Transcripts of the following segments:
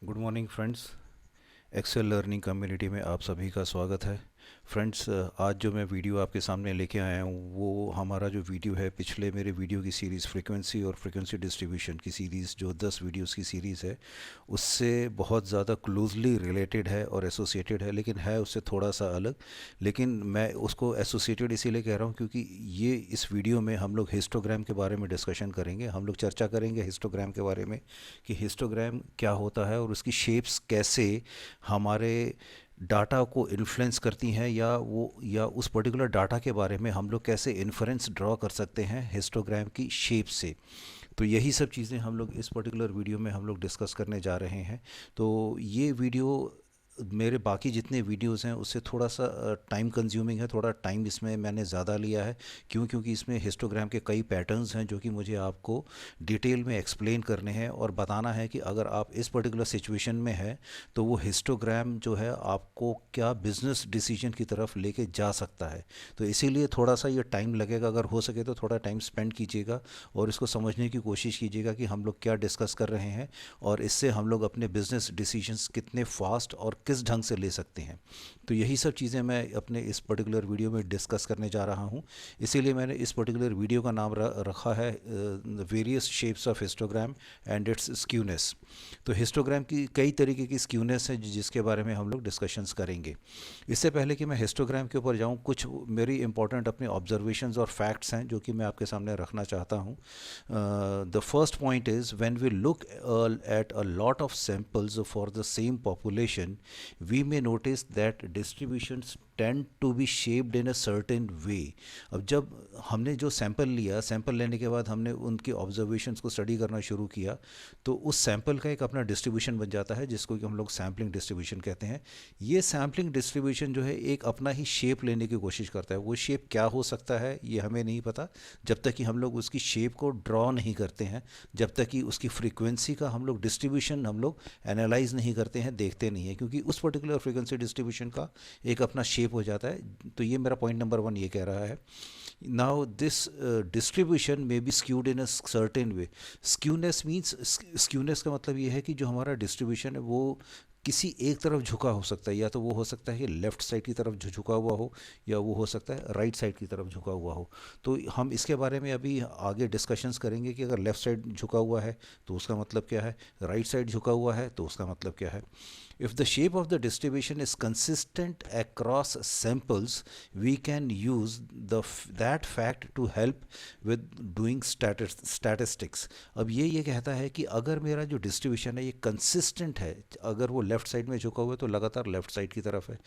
Good morning friends. Excel learning community में आप सभी का स्वागत है। फ्रेंड्स, आज जो मैं वीडियो आपके सामने लेके आया हूँ वो हमारा जो वीडियो है, पिछले मेरे वीडियो की सीरीज़ फ्रीक्वेंसी और फ्रीक्वेंसी डिस्ट्रीब्यूशन की सीरीज़, जो 10 वीडियोस की सीरीज़ है, उससे बहुत ज़्यादा क्लोजली रिलेटेड है और एसोसिएटेड है, लेकिन है उससे थोड़ा सा अलग। लेकिन मैं उसको एसोसिएटेड इसीलिए कह रहा हूँ क्योंकि ये इस वीडियो में हम लोग हिस्टोग्राम के बारे में डिस्कशन करेंगे। हम लोग चर्चा करेंगे हिस्टोग्राम के बारे में कि हिस्टोग्राम क्या होता है और उसकी शेप्स कैसे हमारे डाटा को इन्फ्लुएंस करती हैं, या उस पर्टिकुलर डाटा के बारे में हम लोग कैसे इन्फरेंस ड्रॉ कर सकते हैं हिस्टोग्राम की शेप से। तो यही सब चीज़ें हम लोग इस पर्टिकुलर वीडियो में हम लोग डिस्कस करने जा रहे हैं। तो ये वीडियो मेरे बाकी जितने वीडियोस हैं उससे थोड़ा सा टाइम कंज्यूमिंग है, थोड़ा टाइम इसमें मैंने ज़्यादा लिया है। क्योंकि इसमें हिस्टोग्राम के कई पैटर्न्स हैं जो कि मुझे आपको डिटेल में एक्सप्लेन करने हैं और बताना है कि अगर आप इस पर्टिकुलर सिचुएशन में है तो वो हिस्टोग्राम जो है आपको क्या बिजनेस डिसीजन की तरफ लेके जा सकता है। तो इसीलिए थोड़ा सा ये टाइम लगेगा। अगर हो सके तो थोड़ा टाइम स्पेंड कीजिएगा और इसको समझने की कोशिश कीजिएगा कि हम लोग क्या डिस्कस कर रहे हैं और इससे हम लोग अपने बिजनेस डिसीजंस कितने फास्ट और किस ढंग से ले सकते हैं। तो यही सब चीज़ें मैं अपने इस पर्टिकुलर वीडियो में डिस्कस करने जा रहा हूँ। इसीलिए मैंने इस पर्टिकुलर वीडियो का नाम रखा है various shapes of histogram and it's skewness. तो हिस्टोग्राम की कई तरीके की स्क्यूनेस है जिसके बारे में हम लोग डिस्कशंस करेंगे। इससे पहले कि मैं हिस्टोग्राम के ऊपर जाऊँ, कुछ मेरी इंपॉर्टेंट अपने ऑब्जर्वेशंस और फैक्ट्स हैं जो कि मैं आपके सामने रखना चाहता हूँ। The first point is when we look at a lot of samples for the same population, we may notice that distributions tend to be shaped in a certain way. अब जब हमने जो सैंपल लिया, सैंपल लेने के बाद हमने उनकी ऑब्जर्वेशंस को स्टडी करना शुरू किया, तो उस सैंपल का एक अपना डिस्ट्रीब्यूशन बन जाता है जिसको कि हम लोग सैम्पलिंग डिस्ट्रीब्यूशन कहते हैं। ये सैम्पलिंग डिस्ट्रीब्यूशन जो है एक अपना ही शेप लेने की कोशिश करता है। वो शेप क्या हो सकता है ये हमें नहीं पता जब तक कि हम लोग उसकी शेप को ड्रॉ नहीं करते हैं, जब तक कि उसकी फ्रीक्वेंसी का हम लोग डिस्ट्रीब्यूशन हम लोग एनालाइज नहीं करते हैं, देखते नहीं हैं, क्योंकि उस पर्टिकुलर फ्रीक्वेंसी डिस्ट्रीब्यूशन का एक अपना शेप हो जाता है। तो ये मेरा पॉइंट नंबर 1 ये कह रहा है। नाउ दिस डिस्ट्रीब्यूशन में be skewed in a certain way. Skewness means, skewness का मतलब ये है कि जो हमारा डिस्ट्रीब्यूशन है वो किसी एक तरफ झुका हो सकता है। या तो वो हो सकता है कि लेफ़्ट साइड की तरफ झुका हुआ हो, या वो हो सकता है राइट साइड की तरफ झुका हुआ हो। तो हम इसके बारे में अभी आगे डिस्कशंस करेंगे कि अगर लेफ़्ट साइड झुका हुआ है तो उसका मतलब क्या है, राइट साइड झुका हुआ है तो उसका मतलब क्या है। If the shape of the distribution is consistent across samples, we can use that fact to help with doing statistics. अब ये कहता है कि अगर मेरा जो डिस्ट्रीब्यूशन है ये कंसिस्टेंट है, अगर वो लेफ्ट साइड में झुका हुआ है तो लगातार लेफ्ट साइड की तरफ है,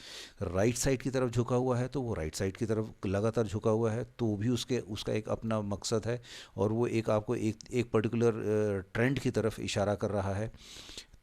राइट साइड की तरफ झुका हुआ है तो वो राइट साइड की तरफ लगातार झुका हुआ है, तो भी उसका एक अपना मकसद है और वो एक आपको एक पर्टिकुलर ट्रेंड की तरफ इशारा कर रहा है।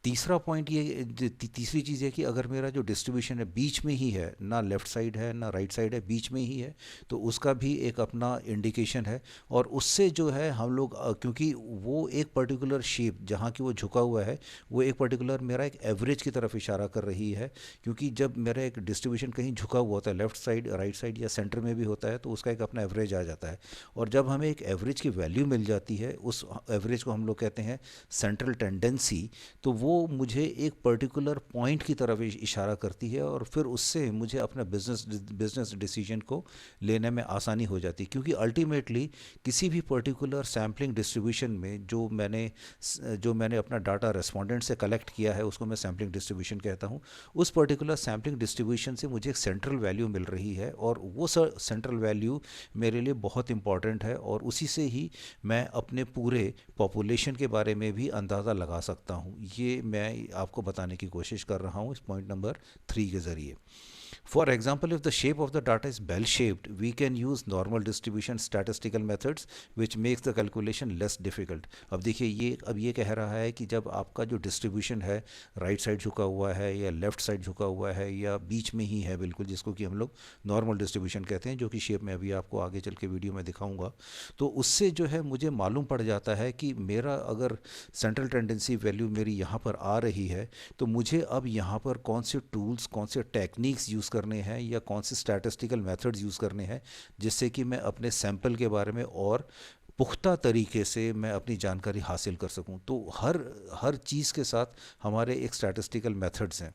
तीसरा पॉइंट ये, तीसरी चीज़ है कि अगर मेरा जो डिस्ट्रीब्यूशन है बीच में ही है, ना लेफ़्ट साइड है ना राइट साइड है, बीच में ही है, तो उसका भी एक अपना इंडिकेशन है। और उससे जो है हम लोग क्योंकि वो एक पर्टिकुलर शेप जहाँ की वो झुका हुआ है वो एक पर्टिकुलर मेरा एक एवरेज की तरफ इशारा कर रही है। क्योंकि जब मेरा एक डिस्ट्रीब्यूशन कहीं झुका हुआ होता है, लेफ़्ट साइड राइट साइड या सेंटर में भी होता है, तो उसका एक अपना एवरेज आ जाता है। और जब हमें एक एवरेज की वैल्यू मिल जाती है, उस एवरेज को हम लोग कहते हैं सेंट्रल टेंडेंसी, तो वो मुझे एक पर्टिकुलर पॉइंट की तरफ इशारा करती है और फिर उससे मुझे अपना बिजनेस डिसीजन को लेने में आसानी हो जाती है। क्योंकि अल्टीमेटली किसी भी पर्टिकुलर सैम्पलिंग डिस्ट्रीब्यूशन में जो मैंने अपना डाटा रेस्पोंडेंट से कलेक्ट किया है उसको मैं सैम्पलिंग डिस्ट्रीब्यूशन कहता हूँ। उस पर्टिकुलर सैम्पलिंग डिस्ट्रीब्यूशन से मुझे एक सेंट्रल वैल्यू मिल रही है और वो सेंट्रल वैल्यू मेरे लिए बहुत इंपॉर्टेंट है और उसी से ही मैं अपने पूरे पॉपुलेशन के बारे में भी अंदाज़ा लगा सकता हूँ। ये मैं आपको बताने की कोशिश कर रहा हूँ इस पॉइंट नंबर 3 के ज़रिए। For example, if the shape of the data is bell shaped, we can use normal distribution statistical methods which makes the calculation less difficult. अब देखिए ये कह रहा है कि जब आपका जो डिस्ट्रीब्यूशन है राइट साइड झुका हुआ है या लेफ्ट साइड झुका हुआ है या बीच में ही है बिल्कुल, जिसको कि हम लोग नॉर्मल डिस्ट्रीब्यूशन कहते हैं, जो कि शेप में अभी आपको आगे चल के वीडियो में दिखाऊंगा, तो उससे जो है मुझे मालूम पड़ जाता है कि मेरा अगर सेंट्रल टेंडेंसी वैल्यू मेरी यहाँ पर आ रही है तो मुझे अब यहाँ पर कौन से टूल्स, कौन से टेक्निक्स यूज़ करने हैं या कौन से स्टैटिस्टिकल मेथड्स यूज़ करने हैं जिससे कि मैं अपने सैंपल के बारे में और पुख्ता तरीके से मैं अपनी जानकारी हासिल कर सकूं। तो हर हर चीज़ के साथ हमारे एक स्टैटिस्टिकल मेथड्स हैं,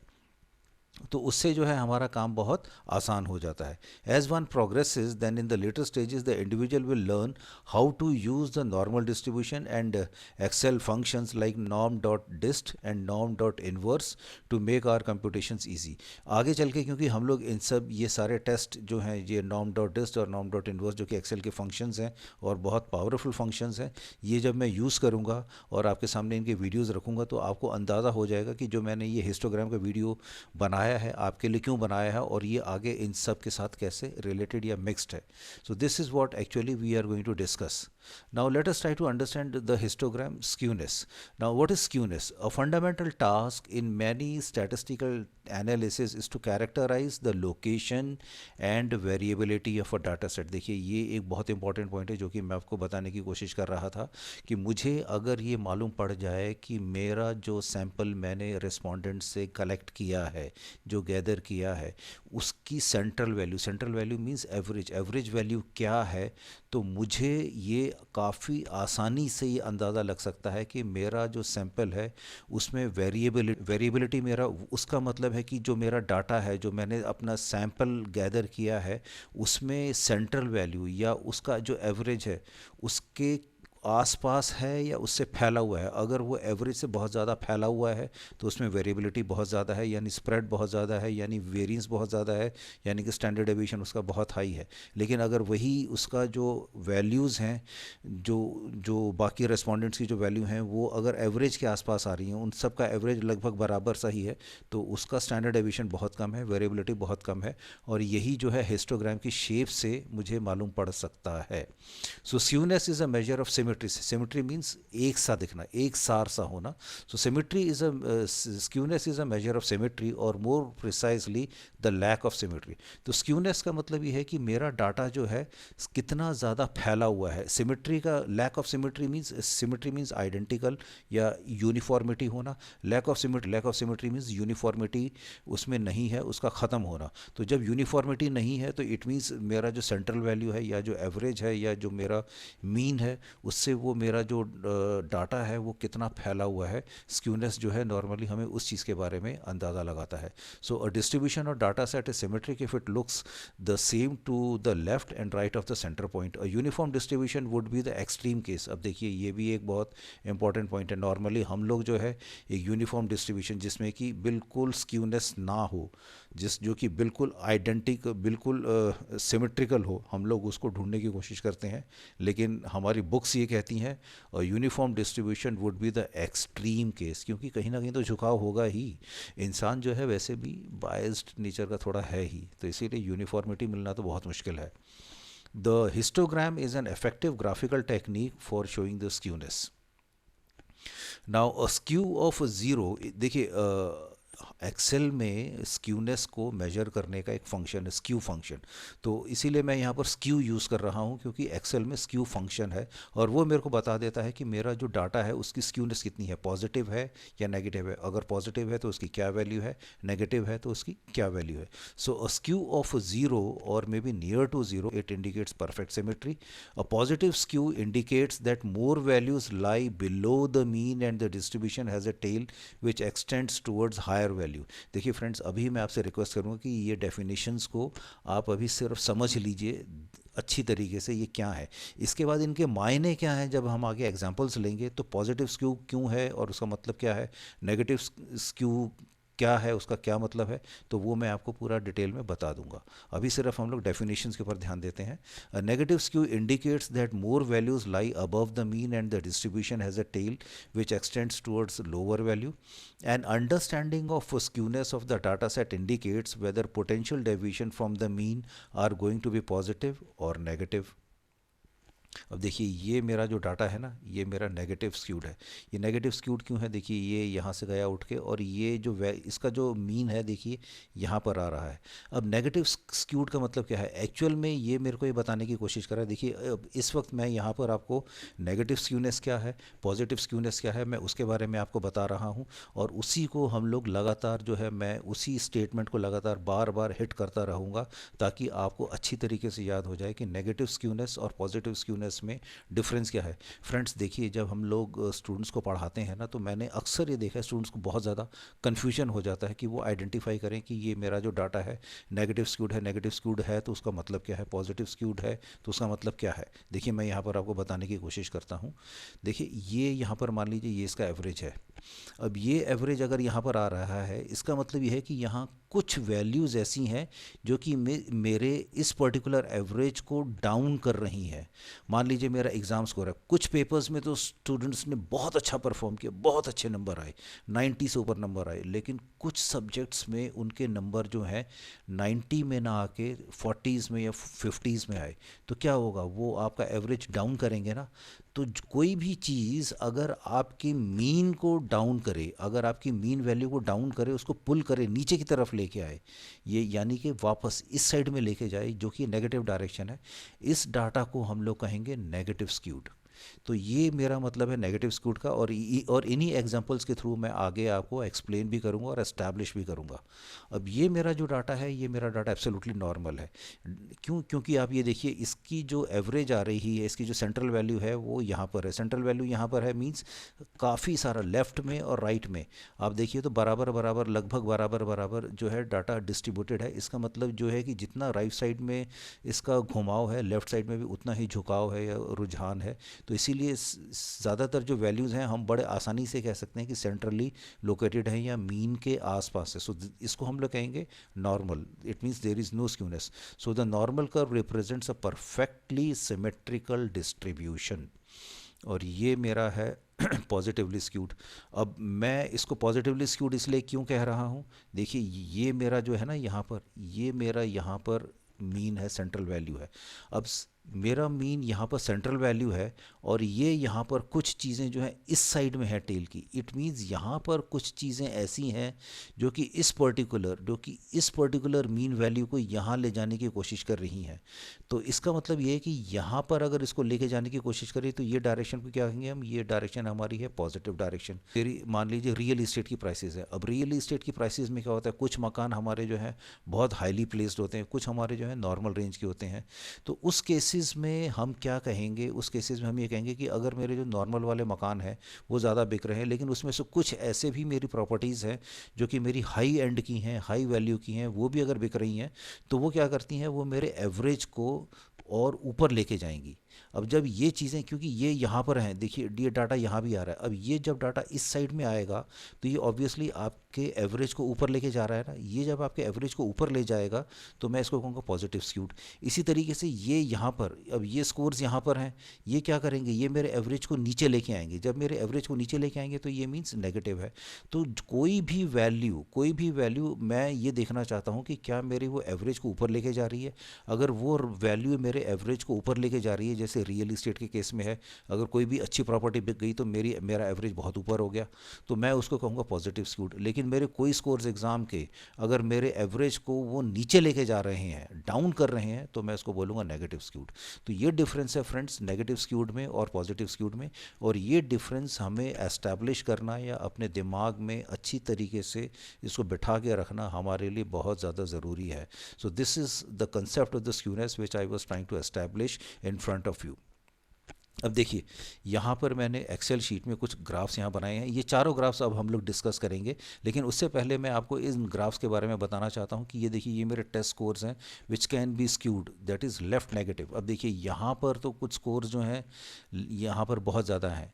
तो उससे जो है हमारा काम बहुत आसान हो जाता है। As one progresses then in the later stages the individual will learn how to use the normal distribution and Excel functions like norm dot dist and norm dot inverse to make our computations easy. आगे चल के क्योंकि हम लोग इन सब ये सारे test जो हैं, ये नॉर्म डॉट डिस्ट और नॉर्म डॉट इनवर्स जो कि एक्सेल के फंक्शंस हैं और बहुत पावरफुल फंक्शंस हैं, ये जब मैं यूज़ करूँगा और आपके सामने इनके वीडियोज़ रखूँगा तो आपको अंदाज़ा हो जाएगा कि जो मैंने ये हिस्टोग्राम का वीडियो बनाया है आपके लिए क्यों बनाया है और ये आगे इन सब के साथ कैसे रिलेटेड या मिक्स्ड है। So this is what actually we are going to discuss. Now let us try to understand the histogram skewness. Now what is skewness? A fundamental task in many statistical analysis is to characterize the location and variability of a data set. देखिए ये एक बहुत important point है जो कि मैं आपको बताने की कोशिश कर रहा था कि मुझे अगर ये मालूम पड़ जाए कि मेरा जो सैंपल मैंने रिस्पोंडेंट से कलेक्ट किया है, जो गैदर किया है, उसकी central value means average, average value क्या है, तो मुझे ये काफ़ी आसानी से ये अंदाज़ा लग सकता है कि मेरा जो सैंपल है उसमें वेरिएबिलिटी मेरा, उसका मतलब है कि जो मेरा डाटा है, जो मैंने अपना सैंपल गैदर किया है, उसमें सेंट्रल वैल्यू या उसका जो एवरेज है उसके आसपास है या उससे फैला हुआ है। अगर वो एवरेज से बहुत ज़्यादा फैला हुआ है तो उसमें वेरिएबिलिटी बहुत ज़्यादा है, यानी स्प्रेड बहुत ज़्यादा है, यानी वेरिएंस बहुत ज़्यादा है, यानी कि स्टैंडर्ड डेविएशन उसका बहुत हाई है। लेकिन अगर वही उसका जो वैल्यूज़ हैं, जो जो बाकी रेस्पोंडेंट्स की जो वैल्यू हैं वो अगर एवरेज के आसपास आ रही हैं, उन सब का एवरेज लगभग बराबर सही है, तो उसका स्टैंडर्ड डेविएशन बहुत कम है, वेरिएबिलिटी बहुत कम है, और यही जो है हिस्टोग्राम की शेप से मुझे मालूम पड़ सकता है। So skewness is a measure of symmetry. Symmetry means एक सा दिखना, एक सार सा होना। So symmetry is a skewness is a measure of symmetry और more precisely the lack of symmetry. तो स्क्यूनेस का मतलब ये है कि मेरा डाटा जो है कितना ज़्यादा फैला हुआ है। सिमेट्री का, lack of symmetry means identical या यूनिफॉर्मिटी होना। Lack of symmetry means uniformity उसमें नहीं है, उसका ख़त्म होना। तो जब यूनिफॉर्मिटी नहीं है तो इट मीन्स मेरा जो सेंट्रल वैल्यू है या जो एवरेज है या जो मेरा मीन है, उससे वो मेरा जो डाटा है वो कितना फैला हुआ है। स्क्यूनेस जो है नॉर्मली हमें उस चीज़ के बारे में अंदाज़ा लगाता है। So a distribution of data set is symmetric if it looks the same to the left and right of the centre point. A uniform distribution would be the extreme case. अब देखिए ये भी एक बहुत इंपॉर्टेंट पॉइंट है। Normally हम लोग जो है एक यूनिफॉर्म डिस्ट्रीब्यूशन जिसमें कि बिल्कुल स्क्यूनेस ना हो, जो कि बिल्कुल बिल्कुल सिमेट्रिकल हो, हम लोग उसको ढूंढने की कोशिश करते हैं। लेकिन हमारी बुक्स ये कहती हैं uniform distribution would be the extreme case, क्योंकि कहीं ना कहीं तो झुकाव होगा ही। इंसान जो है वैसे भी बायस्ड नेचर का थोड़ा है ही, तो इसीलिए यूनिफॉर्मिटी मिलना तो बहुत मुश्किल है। The histogram is an effective graphical technique for showing the skewness. Now a skew of zero, देखिए एक्सेल में स्क्यूनेस को मेजर करने का एक फंक्शन है, स्क्यू फंक्शन। तो इसीलिए मैं यहाँ पर स्क्यू यूज़ कर रहा हूँ क्योंकि एक्सेल में स्क्यू फंक्शन है और वो मेरे को बता देता है कि मेरा जो डाटा है उसकी स्क्यूनेस कितनी है, पॉजिटिव है या नेगेटिव है। अगर पॉजिटिव है तो उसकी क्या वैल्यू है, नेगेटिव है तो उसकी क्या वैल्यू है। So a skew of zero और may be near to zero, it indicates perfect symmetry. A positive skew indicates that more values lie below the mean and the distribution has a tail which extends towards higher value. देखिए friends, अभी मैं आपसे request करूंगा कि ये definitions को आप अभी सिर्फ समझ लीजिए अच्छी तरीके से ये क्या है। इसके बाद इनके मायने क्या हैं जब हम आगे एग्जांपल्स लेंगे। तो पॉजिटिव स्क्यू क्यों है और उसका मतलब क्या है, नेगेटिव स्क्यू क्या है, उसका क्या मतलब है, तो वो मैं आपको पूरा डिटेल में बता दूंगा। अभी सिर्फ हम लोग डेफिनेशंस के ऊपर ध्यान देते हैं। Negative skew indicates that more values lie above the mean and the distribution has a tail which extends towards lower value. An understanding of skewness of the data set indicates whether potential deviation from the mean are going to be positive or negative. अब देखिए ये मेरा जो data है ना, ये मेरा negative skewed है। ये नेगेटिव स्क्यूड क्यों है, देखिए ये यहाँ से गया उठ के और ये जो इसका जो मीन है देखिए यहाँ पर आ रहा है। अब नेगेटिव स्क्यूड का मतलब क्या है, एक्चुअल में ये मेरे को ये बताने की कोशिश कर रहा है। देखिए अब इस वक्त मैं यहाँ पर आपको नेगेटिव स्क्यूनेस क्या है, पॉजिटिव स्क्यूनेस क्या है, मैं उसके बारे में आपको बता रहा हूँ और उसी को हम लोग लगातार जो है, मैं उसी स्टेटमेंट को लगातार बार बार हिट करता रहूँगा ताकि आपको अच्छी तरीके से याद हो जाए कि नेगेटिव स्क्यूनेस और पॉजिटिव स्क्यूनेस स्क्यूनेस में डिफरेंस क्या है। फ्रेंड्स देखिए, जब हम लोग स्टूडेंट्स को पढ़ाते हैं ना, तो मैंने अक्सर ये देखा है स्टूडेंट्स को बहुत ज़्यादा कन्फ्यूजन हो जाता है कि वो आइडेंटिफाई करें कि ये मेरा जो डाटा है नेगेटिव स्क्यूड है। नेगेटिव स्क्यूड है तो उसका मतलब क्या है, पॉजिटिव स्क्यूड है तो उसका मतलब क्या है। देखिए मैं यहाँ पर आपको बताने की कोशिश करता हूँ। देखिए ये यहाँ पर मान लीजिए ये इसका एवरेज है। अब ये एवरेज अगर यहाँ पर आ रहा है, इसका मतलब ये है कि यहाँ कुछ वैल्यूज़ ऐसी हैं जो कि मेरे इस पर्टिकुलर एवरेज को डाउन कर रही हैं। मान लीजिए मेरा एग्ज़ाम स्कोर है, कुछ पेपर्स में तो स्टूडेंट्स ने बहुत अच्छा परफॉर्म किया, बहुत अच्छे नंबर आए, 90 से ऊपर नंबर आए, लेकिन कुछ सब्जेक्ट्स में उनके नंबर जो हैं 90 में ना आके 40s में या 50s में आए, तो क्या होगा, वो आपका एवरेज डाउन करेंगे ना। तो कोई भी चीज़ अगर आपकी मीन को डाउन करे, अगर आपकी मीन वैल्यू को डाउन करे, उसको पुल करे, नीचे की तरफ लेके आए, ये यानी कि वापस इस साइड में लेके जाए जो कि नेगेटिव डायरेक्शन है, इस डाटा को हम लोग कहेंगे नेगेटिव स्क्यूड। तो ये मेरा मतलब है नेगेटिव स्क्यूड का। और इन्हीं एग्जांपल्स के थ्रू मैं आगे आपको एक्सप्लेन भी करूंगा और एस्टैब्लिश भी करूंगा। अब ये मेरा जो डाटा है, ये मेरा डाटा एब्सोल्युटली नॉर्मल है। क्योंकि आप ये देखिए, इसकी जो एवरेज आ रही है, इसकी जो सेंट्रल वैल्यू है वो यहाँ पर है। सेंट्रल वैल्यू यहाँ पर है मीन्स काफ़ी सारा लेफ्ट में और राइट में आप देखिए तो बराबर बराबर, लगभग बराबर बराबर जो है डाटा डिस्ट्रीब्यूटेड है। इसका मतलब जो है कि जितना राइट साइड में इसका घुमाव है, लेफ़्ट साइड में भी उतना ही झुकाव है या रुझान है। तो इसीलिए ज़्यादातर जो वैल्यूज़ हैं हम बड़े आसानी से कह सकते हैं कि सेंट्रली लोकेटेड है या मीन के आसपास है। सो इसको हम लोग कहेंगे normal. It means there is no skewness. So the normal curve represents a perfectly symmetrical distribution. और ये मेरा है पॉजिटिवली स्क्यूड। अब मैं इसको पॉजिटिवली स्क्यूड इसलिए क्यों कह रहा हूँ, देखिए ये मेरा जो है ना यहाँ पर, ये मेरा यहाँ पर मीन है, सेंट्रल वैल्यू है। अब मेरा मीन यहाँ पर सेंट्रल वैल्यू है और ये यहाँ पर कुछ चीज़ें जो हैं इस साइड में है टेल की। इट मीन्स यहाँ पर कुछ चीज़ें ऐसी हैं जो कि इस पर्टिकुलर मीन वैल्यू को यहाँ ले जाने की कोशिश कर रही हैं। तो इसका मतलब ये है कि यहाँ पर अगर इसको लेके जाने की कोशिश करें तो ये डायरेक्शन को क्या कहेंगे हम, ये डायरेक्शन हमारी है पॉजिटिव डायरेक्शन। फिर मान लीजिए रियल इस्टेट की प्राइसेस है। अब रियल इस्टेट की प्राइसेस में क्या होता है, कुछ मकान हमारे जो है बहुत हाईली प्लेस्ड होते हैं, कुछ हमारे जो है नॉर्मल रेंज के होते हैं। तो उस केसेस में हम क्या कहेंगे, उस केसेस में हम ये कहेंगे कि अगर मेरे जो नॉर्मल वाले मकान हैं वो ज़्यादा बिक रहे हैं, लेकिन उसमें से कुछ ऐसे भी मेरी प्रॉपर्टीज़ हैं जो कि मेरी हाई एंड की हैं, हाई वैल्यू की हैं, वो भी अगर बिक रही हैं, तो वो क्या करती हैं, वो मेरे एवरेज को और ऊपर लेके जाएंगी। अब जब ये चीज़ें, क्योंकि ये यहाँ पर हैं, देखिए ये डाटा यहाँ भी आ रहा है, अब ये जब डाटा इस साइड में आएगा तो ये ऑब्वियसली आपके एवरेज को ऊपर लेके जा रहा है ना। ये जब आपके एवरेज को ऊपर ले जाएगा तो मैं इसको कहूँगा पॉजिटिव स्क्यूड। इसी तरीके से ये यहाँ पर, अब ये स्कोर्स यहाँ पर हैं, ये क्या करेंगे, ये मेरे एवरेज को नीचे लेके आएंगे। जब मेरे एवरेज को नीचे लेके आएंगे तो ये मीन्स नेगेटिव है। तो कोई भी वैल्यू मैं ये देखना चाहता हूँ कि क्या मेरी वो एवरेज को ऊपर लेके जा रही है। अगर वो वैल्यू मेरे एवरेज को ऊपर लेके जा रही है, जैसे रियल इस्टेट के केस में है, अगर कोई भी अच्छी प्रॉपर्टी बिक गई तो मेरा एवरेज बहुत ऊपर हो गया, तो मैं उसको कहूँगा पॉजिटिव स्क्यूड। लेकिन मेरे कोई स्कोर्स एग्ज़ाम के अगर मेरे एवरेज को वो नीचे लेके जा रहे हैं, डाउन कर रहे हैं, तो मैं उसको बोलूँगा नेगेटिव स्क्यूड। तो ये डिफरेंस है फ्रेंड्स नेगेटिव स्क्यूड में और पॉजिटिव स्क्यूड में। और ये डिफरेंस हमें एस्टैब्लिश करना या अपने दिमाग में अच्छी तरीके से इसको बिठा के रखना हमारे लिए बहुत ज़्यादा ज़रूरी है। So this is the concept of the skewness which I was trying to establish in front of you. अब देखिए यहाँ पर मैंने एक्सेल शीट में कुछ ग्राफ्स यहाँ बनाए हैं। ये चारों ग्राफ्स अब हम लोग डिस्कस करेंगे, लेकिन उससे पहले मैं आपको इन ग्राफ्स के बारे में बताना चाहता हूँ कि ये देखिए, ये मेरे टेस्ट स्कोर्स हैं which can be skewed, that is left negative. अब देखिए यहाँ पर तो कुछ स्कोर्स जो हैं यहाँ पर बहुत ज़्यादा हैं,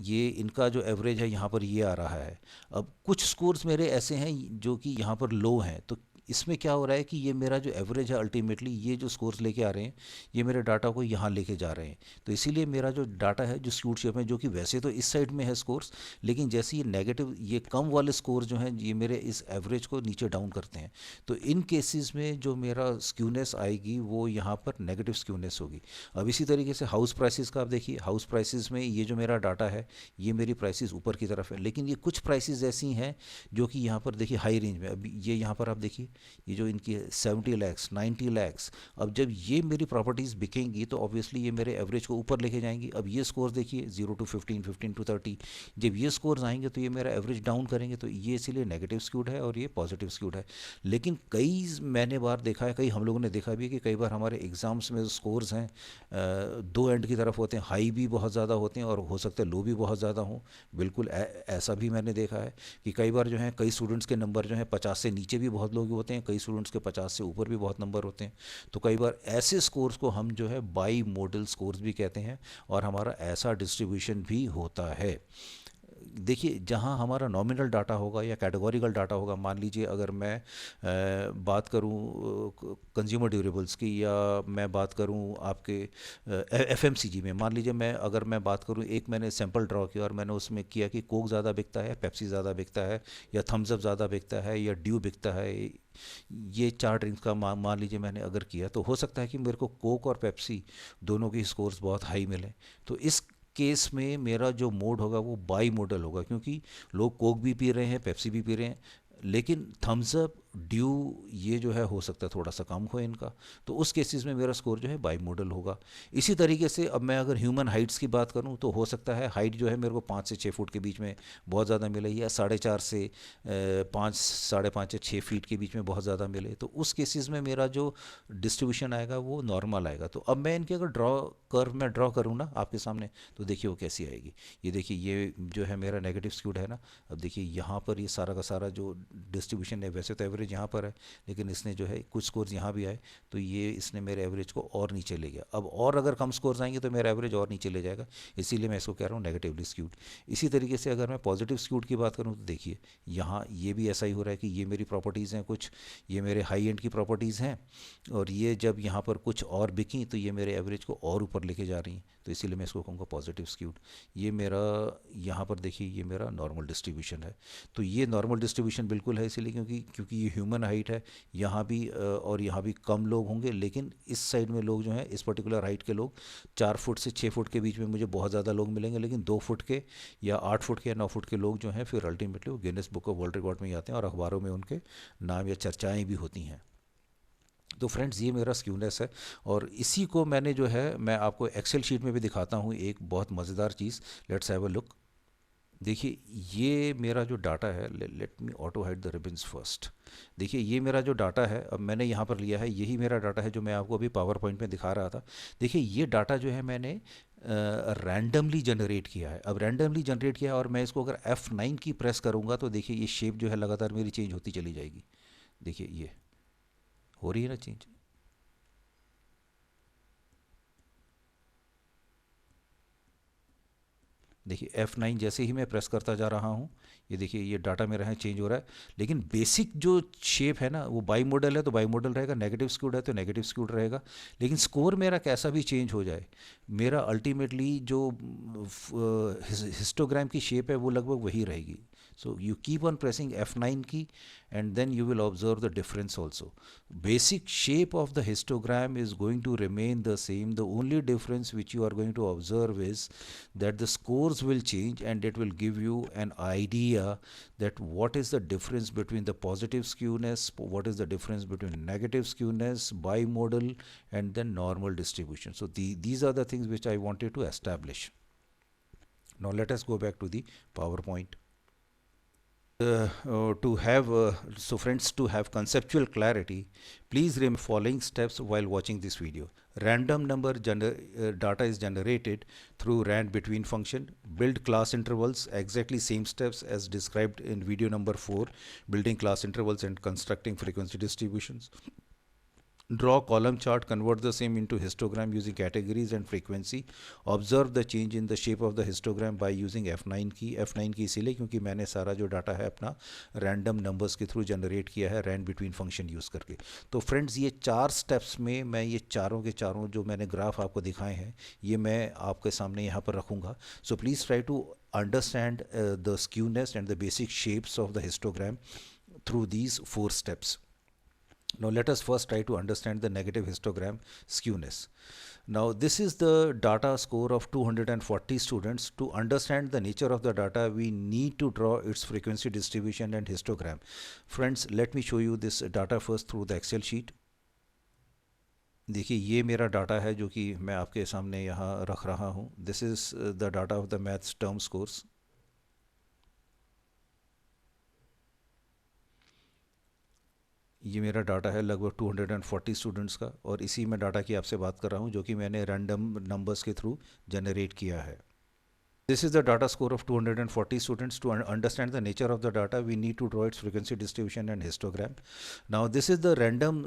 ये इनका जो एवरेज है यहाँ पर ये आ रहा है। अब कुछ स्कोर्स मेरे ऐसे हैं जो कि यहाँ पर लो हैं। तो इसमें क्या हो रहा है कि ये मेरा जो एवरेज है अल्टीमेटली ये जो स्कोर्स लेके आ रहे हैं, ये मेरे डाटा को यहाँ लेके जा रहे हैं। तो इसीलिए मेरा जो डाटा है जो स्क्यूड शेप में, जो कि वैसे तो इस साइड में है स्कोर्स, लेकिन जैसे ये नेगेटिव, ये कम वाले स्कोर जो हैं ये मेरे इस एवरेज को नीचे डाउन करते हैं। तो इन केसेस में जो मेरा स्क्यूनेस आएगी वो यहाँ पर नेगेटिव स्क्यूनेस होगी। अब इसी तरीके से हाउस प्राइसेस का आप देखिए, हाउस प्राइसेस में ये जो मेरा डाटा है ये मेरी प्राइसेस ऊपर की तरफ है, लेकिन ये कुछ प्राइसेस ऐसी हैं जो कि यहाँ पर देखिए हाई रेंज में। अब ये यहाँ पर आप देखिए ये जो इनकी 70 लैक्स 90 लैक्स, अब जब ये मेरी प्रॉपर्टीज़ बिकेंगी तो ऑब्वियसली ये मेरे एवरेज को ऊपर लेके जाएंगी। अब ये स्कोर देखिए 0 to 15, 15 to 30, जब ये स्कोर्स आएंगे तो ये मेरा एवरेज डाउन करेंगे, तो ये इसीलिए नेगेटिव स्क्यूड है और ये पॉजिटिव स्क्यूड है। लेकिन कई मैंने बार देखा है, कई हम लोगों ने देखा भी है कि कई बार हमारे एग्ज़ाम्स में जो स्कोर्स हैं दो एंड की तरफ होते हैं, हाई भी बहुत ज़्यादा होते हैं और हो सकता है लो भी बहुत ज़्यादा हों। बिल्कुल ऐसा भी मैंने देखा है कि कई बार जो है कई स्टूडेंट्स के नंबर जो है 50 से नीचे भी बहुत लोग होते हैं, कई स्टूडेंट्स के 50 से ऊपर भी बहुत नंबर होते हैं। तो कई बार ऐसे स्कोर्स को हम जो है बाई मॉडल स्कोर्स भी कहते हैं और हमारा ऐसा डिस्ट्रीब्यूशन भी होता है। देखिए जहाँ हमारा नॉमिनल डाटा होगा या कैटेगोरिकल डाटा होगा, मान लीजिए अगर मैं बात करूँ कंज्यूमर ड्यूरेबल्स की, या मैं बात करूँ आपके एफएमसीजी में, मान लीजिए मैं बात करूँ, एक मैंने सैंपल ड्रॉ किया और मैंने उसमें किया कि कोक ज़्यादा बिकता है, पेप्सी ज़्यादा बिकता है, या थम्स अप ज़्यादा बिकता है, या ड्यू बिकता है, ये चार ड्रिंक्स का मान लीजिए मैंने अगर किया, तो हो सकता है कि मेरे को कोक और पेप्सी दोनों के स्कोर्स बहुत हाई मिले। तो इस केस में मेरा जो मोड होगा वो बाई मॉडल होगा, क्योंकि लोग कोक भी पी रहे हैं, पेप्सी भी पी रहे हैं, लेकिन थम्स अप ड्यू ये जो है हो सकता है थोड़ा सा कम हो इनका, तो उस केसेस में मेरा स्कोर जो है बाई मॉडल होगा। इसी तरीके से अब मैं अगर ह्यूमन हाइट्स की बात करूं तो हो सकता है हाइट जो है मेरे को 5 से 6 फुट के बीच में बहुत ज़्यादा मिले, या 4.5 से 5 5.5 या 6 फीट के बीच में बहुत ज़्यादा मिले, तो उस केसेस में मेरा जो डिस्ट्रीब्यूशन आएगा वो नॉर्मल आएगा। तो अब मैं इनकी अगर कर्व में ड्रॉ करूँ ना आपके सामने, तो देखिए वो कैसी आएगी। ये देखिए ये जो है मेरा नेगेटिव स्क्यूड है ना। अब देखिए यहाँ पर ये सारा का सारा जो डिस्ट्रीब्यूशन है, वैसे तो एवरेज यहाँ पर है, लेकिन इसने जो है कुछ स्कोर्स यहाँ भी आए तो ये इसने मेरे एवरेज को और नीचे ले गया। अब और अगर कम स्कोर्स आएंगे तो मेरा एवरेज और नीचे ले जाएगा, इसीलिए मैं इसको कह रहा हूँ नेगेटिवली स्क्यूड। इसी तरीके से अगर मैं पॉजिटिव स्क्यूड की बात करूँ तो देखिए यहाँ ये भी ऐसा ही हो रहा है कि ये मेरी प्रॉपर्टीज़ हैं कुछ, ये मेरे हाई एंड की प्रॉपर्टीज़ हैं, और ये जब यहाँ पर कुछ और बिकी तो ये मेरे एवरेज को और ऊपर लेके जा रही हैं, तो इसीलिए मैं इसको कहूँगा पॉजिटिव स्क्यूड। ये मेरा यहाँ पर देखिए ये मेरा नॉर्मल डिस्ट्रीब्यूशन है। तो ये नॉर्मल डिस्ट्रीब्यूशन बिल्कुल है इसीलिए क्योंकि ये ह्यूमन हाइट है, यहाँ भी और यहाँ भी कम लोग होंगे, लेकिन इस साइड में लोग जो हैं इस पर्टिकुलर हाइट के लोग 4 फुट से 6 फुट के बीच में मुझे बहुत ज़्यादा लोग मिलेंगे, लेकिन 2 फुट के या 8 फुट के या 9 फुट के लोग जो हैं फिर अल्टीमेटली वो Guinness book of world record में ही आते हैं और अखबारों में उनके नाम या चर्चाएँ भी होती हैं। तो फ्रेंड्स ये मेरा स्क्यूनेस है, और इसी को मैंने जो है मैं आपको एक्सेल शीट में भी दिखाता हूँ एक बहुत मज़ेदार चीज़। Let's have a look. देखिए ये मेरा जो डाटा है, let me auto hide the ribbons first. देखिए ये मेरा जो डाटा है अब मैंने यहाँ पर लिया है, यही मेरा डाटा है जो मैं आपको अभी पावर पॉइंट में दिखा रहा था। देखिए ये डाटा जो है मैंने रैंडमली जनरेट किया है। अब रैंडमली जनरेट किया है और मैं इसको अगर F9 की प्रेस करूँगा तो देखिए ये शेप जो है लगातार मेरी चेंज होती चली जाएगी। देखिए ये हो रही है ना चेंज। देखिए F9 जैसे ही मैं प्रेस करता जा रहा हूँ, ये देखिए ये डाटा मेरा है चेंज हो रहा है, लेकिन बेसिक जो शेप है ना वो बाई मॉडल है तो बाई मॉडल रहेगा, नेगेटिव स्क्यूड है तो नेगेटिव स्क्यूड रहेगा। लेकिन स्कोर मेरा कैसा भी चेंज हो जाए, मेरा अल्टीमेटली जो हिस्टोग्राम की शेप है वो लगभग वही रहेगी। So you keep on pressing F9 key and then you will observe the difference also. Basic shape of the histogram is going to remain the same. The only difference which you are going to observe is that the scores will change, and it will give you an idea that what is the difference between the positive skewness, what is the difference between negative skewness, bimodal, and then normal distribution. So these are the things which I wanted to establish. Now let us go back to the PowerPoint. So friends, to have conceptual clarity, please remember following steps while watching this video. Random number data is generated through rand between function. Build class intervals, exactly same steps as described in video number 4, building class intervals and constructing frequency distributions. Draw column chart, convert the same into histogram using categories and frequency. Observe the change in the shape of the histogram by using F9 की। F9 की इसीलिए क्योंकि मैंने सारा जो data है अपना random numbers के थ्रू जनरेट किया है रैंड बिटवीन फंक्शन यूज़ करके। तो फ्रेंड्स ये 4 स्टेप्स में मैं ये चारों के चारों जो मैंने ग्राफ आपको दिखाए हैं ये मैं आपके सामने यहाँ पर रखूँगा। सो please try to understand the skewness and the basic shapes of the histogram through these 4 steps. Now let us first try to understand the negative histogram skewness. Now, this is the data score of 240 students. To understand the nature of the data, we need to draw its frequency distribution and histogram. Friends, let me show you this data first through the Excel sheet. देखिए ये मेरा data है जो कि मैं आपके सामने यहाँ रख रहा हूँ. This is the data of the maths term scores. ये मेरा डाटा है लगभग 240 स्टूडेंट्स का, और इसी में डाटा की आपसे बात कर रहा हूँ जो कि मैंने रैंडम नंबर्स के थ्रू जनरेट किया है. This is the data score of 240 students. To understand the nature of the data, we need to draw its frequency distribution and histogram. Now, this is the random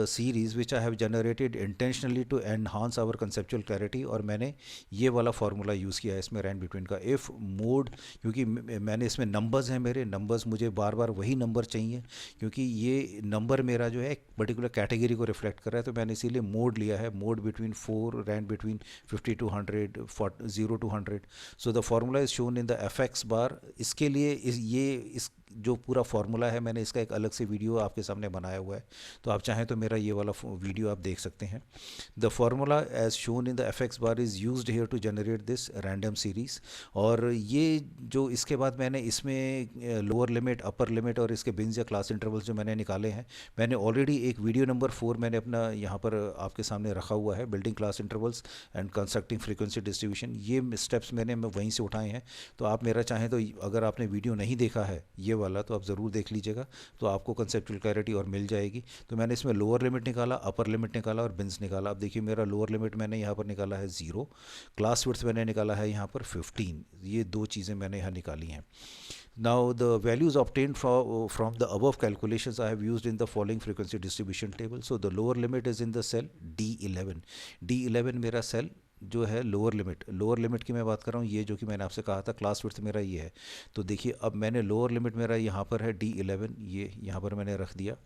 series which I have generated intentionally to enhance our conceptual clarity. और मैंने ये वाला formula use किया है इसमें Rand between का. If mode, क्योंकि मैंने इसमें नंबर्स हैं, मेरे नंबर्स मुझे बार बार वही नंबर चाहिए क्योंकि ये नंबर मेरा जो है एक पर्टिकुलर कैटेगरी को रिफ्लेक्ट कर रहा है, तो मैंने इसीलिए मोड लिया है. Mode between 4, rand between 50 to 100, 0 to 100. So the formula is shown in the FX bar. इसके लिए इस जो पूरा फार्मूला है मैंने इसका एक अलग से वीडियो आपके सामने बनाया हुआ है, तो आप चाहें तो मेरा ये वाला वीडियो आप देख सकते हैं. The formula as shown in the FX bar is used here to generate this random series. और ये जो इसके बाद मैंने इसमें लोअर लिमिट, अपर लिमिट और इसके बिन्स या क्लास इंटरवल्स जो मैंने निकाले हैं, मैंने ऑलरेडी एक वीडियो नंबर 4 मैंने अपना यहाँ पर आपके सामने रखा हुआ है, building class intervals and constructing frequency distribution. ये स्टेप्स मैंने वहीं से उठाए हैं, तो आप मेरा चाहें तो अगर आपने वीडियो नहीं देखा है ये वाला तो आप ज़रूर देख लीजिएगा, तो आपको कंसेप्चुअल क्लैरिटी और मिल जाएगी. तो मैंने इसमें लोअर लिमिट निकाला, अपर लिमिट निकाला और बिन्स निकाला. अब देखिए मेरा लोअर लिमिट मैंने यहाँ पर निकाला है 0, क्लास विड्थ मैंने निकाला है यहाँ पर 15. ये दो चीज़ें मैंने यहाँ निकाली हैं. Now the values obtained from the above calculations I have used in the following frequency distribution table. So the lower limit is in the cell D11. D11 मेरा सेल जो है लोअर लिमिट की मैं बात कर रहा हूँ, ये जो कि मैंने आपसे कहा था क्लास विड्थ मेरा ये है. तो देखिए अब मैंने लोअर लिमिट मेरा यहाँ पर है D11, ये यहाँ पर मैंने रख दिया.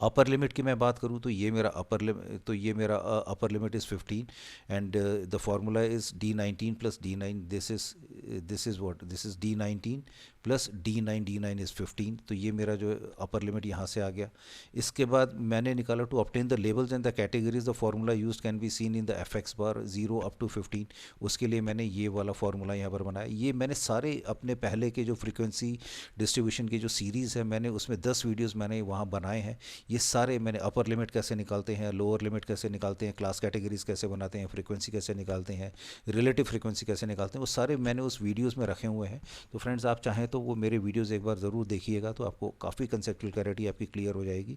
अपर लिमिट की मैं बात करूँ तो ये मेरा अपर limit is 15 and the formula is D19 plus D9. This is D19 plus D9 is 15. तो ये मेरा जो अपर लिमिट यहाँ से आ गया. इसके बाद मैंने निकाला to obtain the labels and the categories the formula used can be seen in the FX bar 0 up to 15. उसके लिए मैंने ये वाला फार्मूला यहाँ पर बनाया. ये मैंने सारे अपने पहले के जो फ्रीक्वेंसी डिस्ट्रीब्यूशन की जो सीरीज़ है मैंने उसमें 10 वीडियोज़ मैंने वहाँ बनाए हैं. ये सारे मैंने अपर लिमिट कैसे निकालते हैं, लोअर लिमिट कैसे निकालते हैं, क्लास कैटेगरीज कैसे बनाते हैं, फ्रीक्वेंसी कैसे निकालते हैं, रिलेटिव फ्रीक्वेंसी कैसे निकालते हैं, वो सारे मैंने उस वीडियोस में रखे हुए हैं. तो फ्रेंड्स आप चाहें तो वो मेरे वीडियोस एक बार ज़रूर देखिएगा, तो आपको काफ़ी कंसेप्चुअल क्लैरिटी आपकी क्लियर हो जाएगी.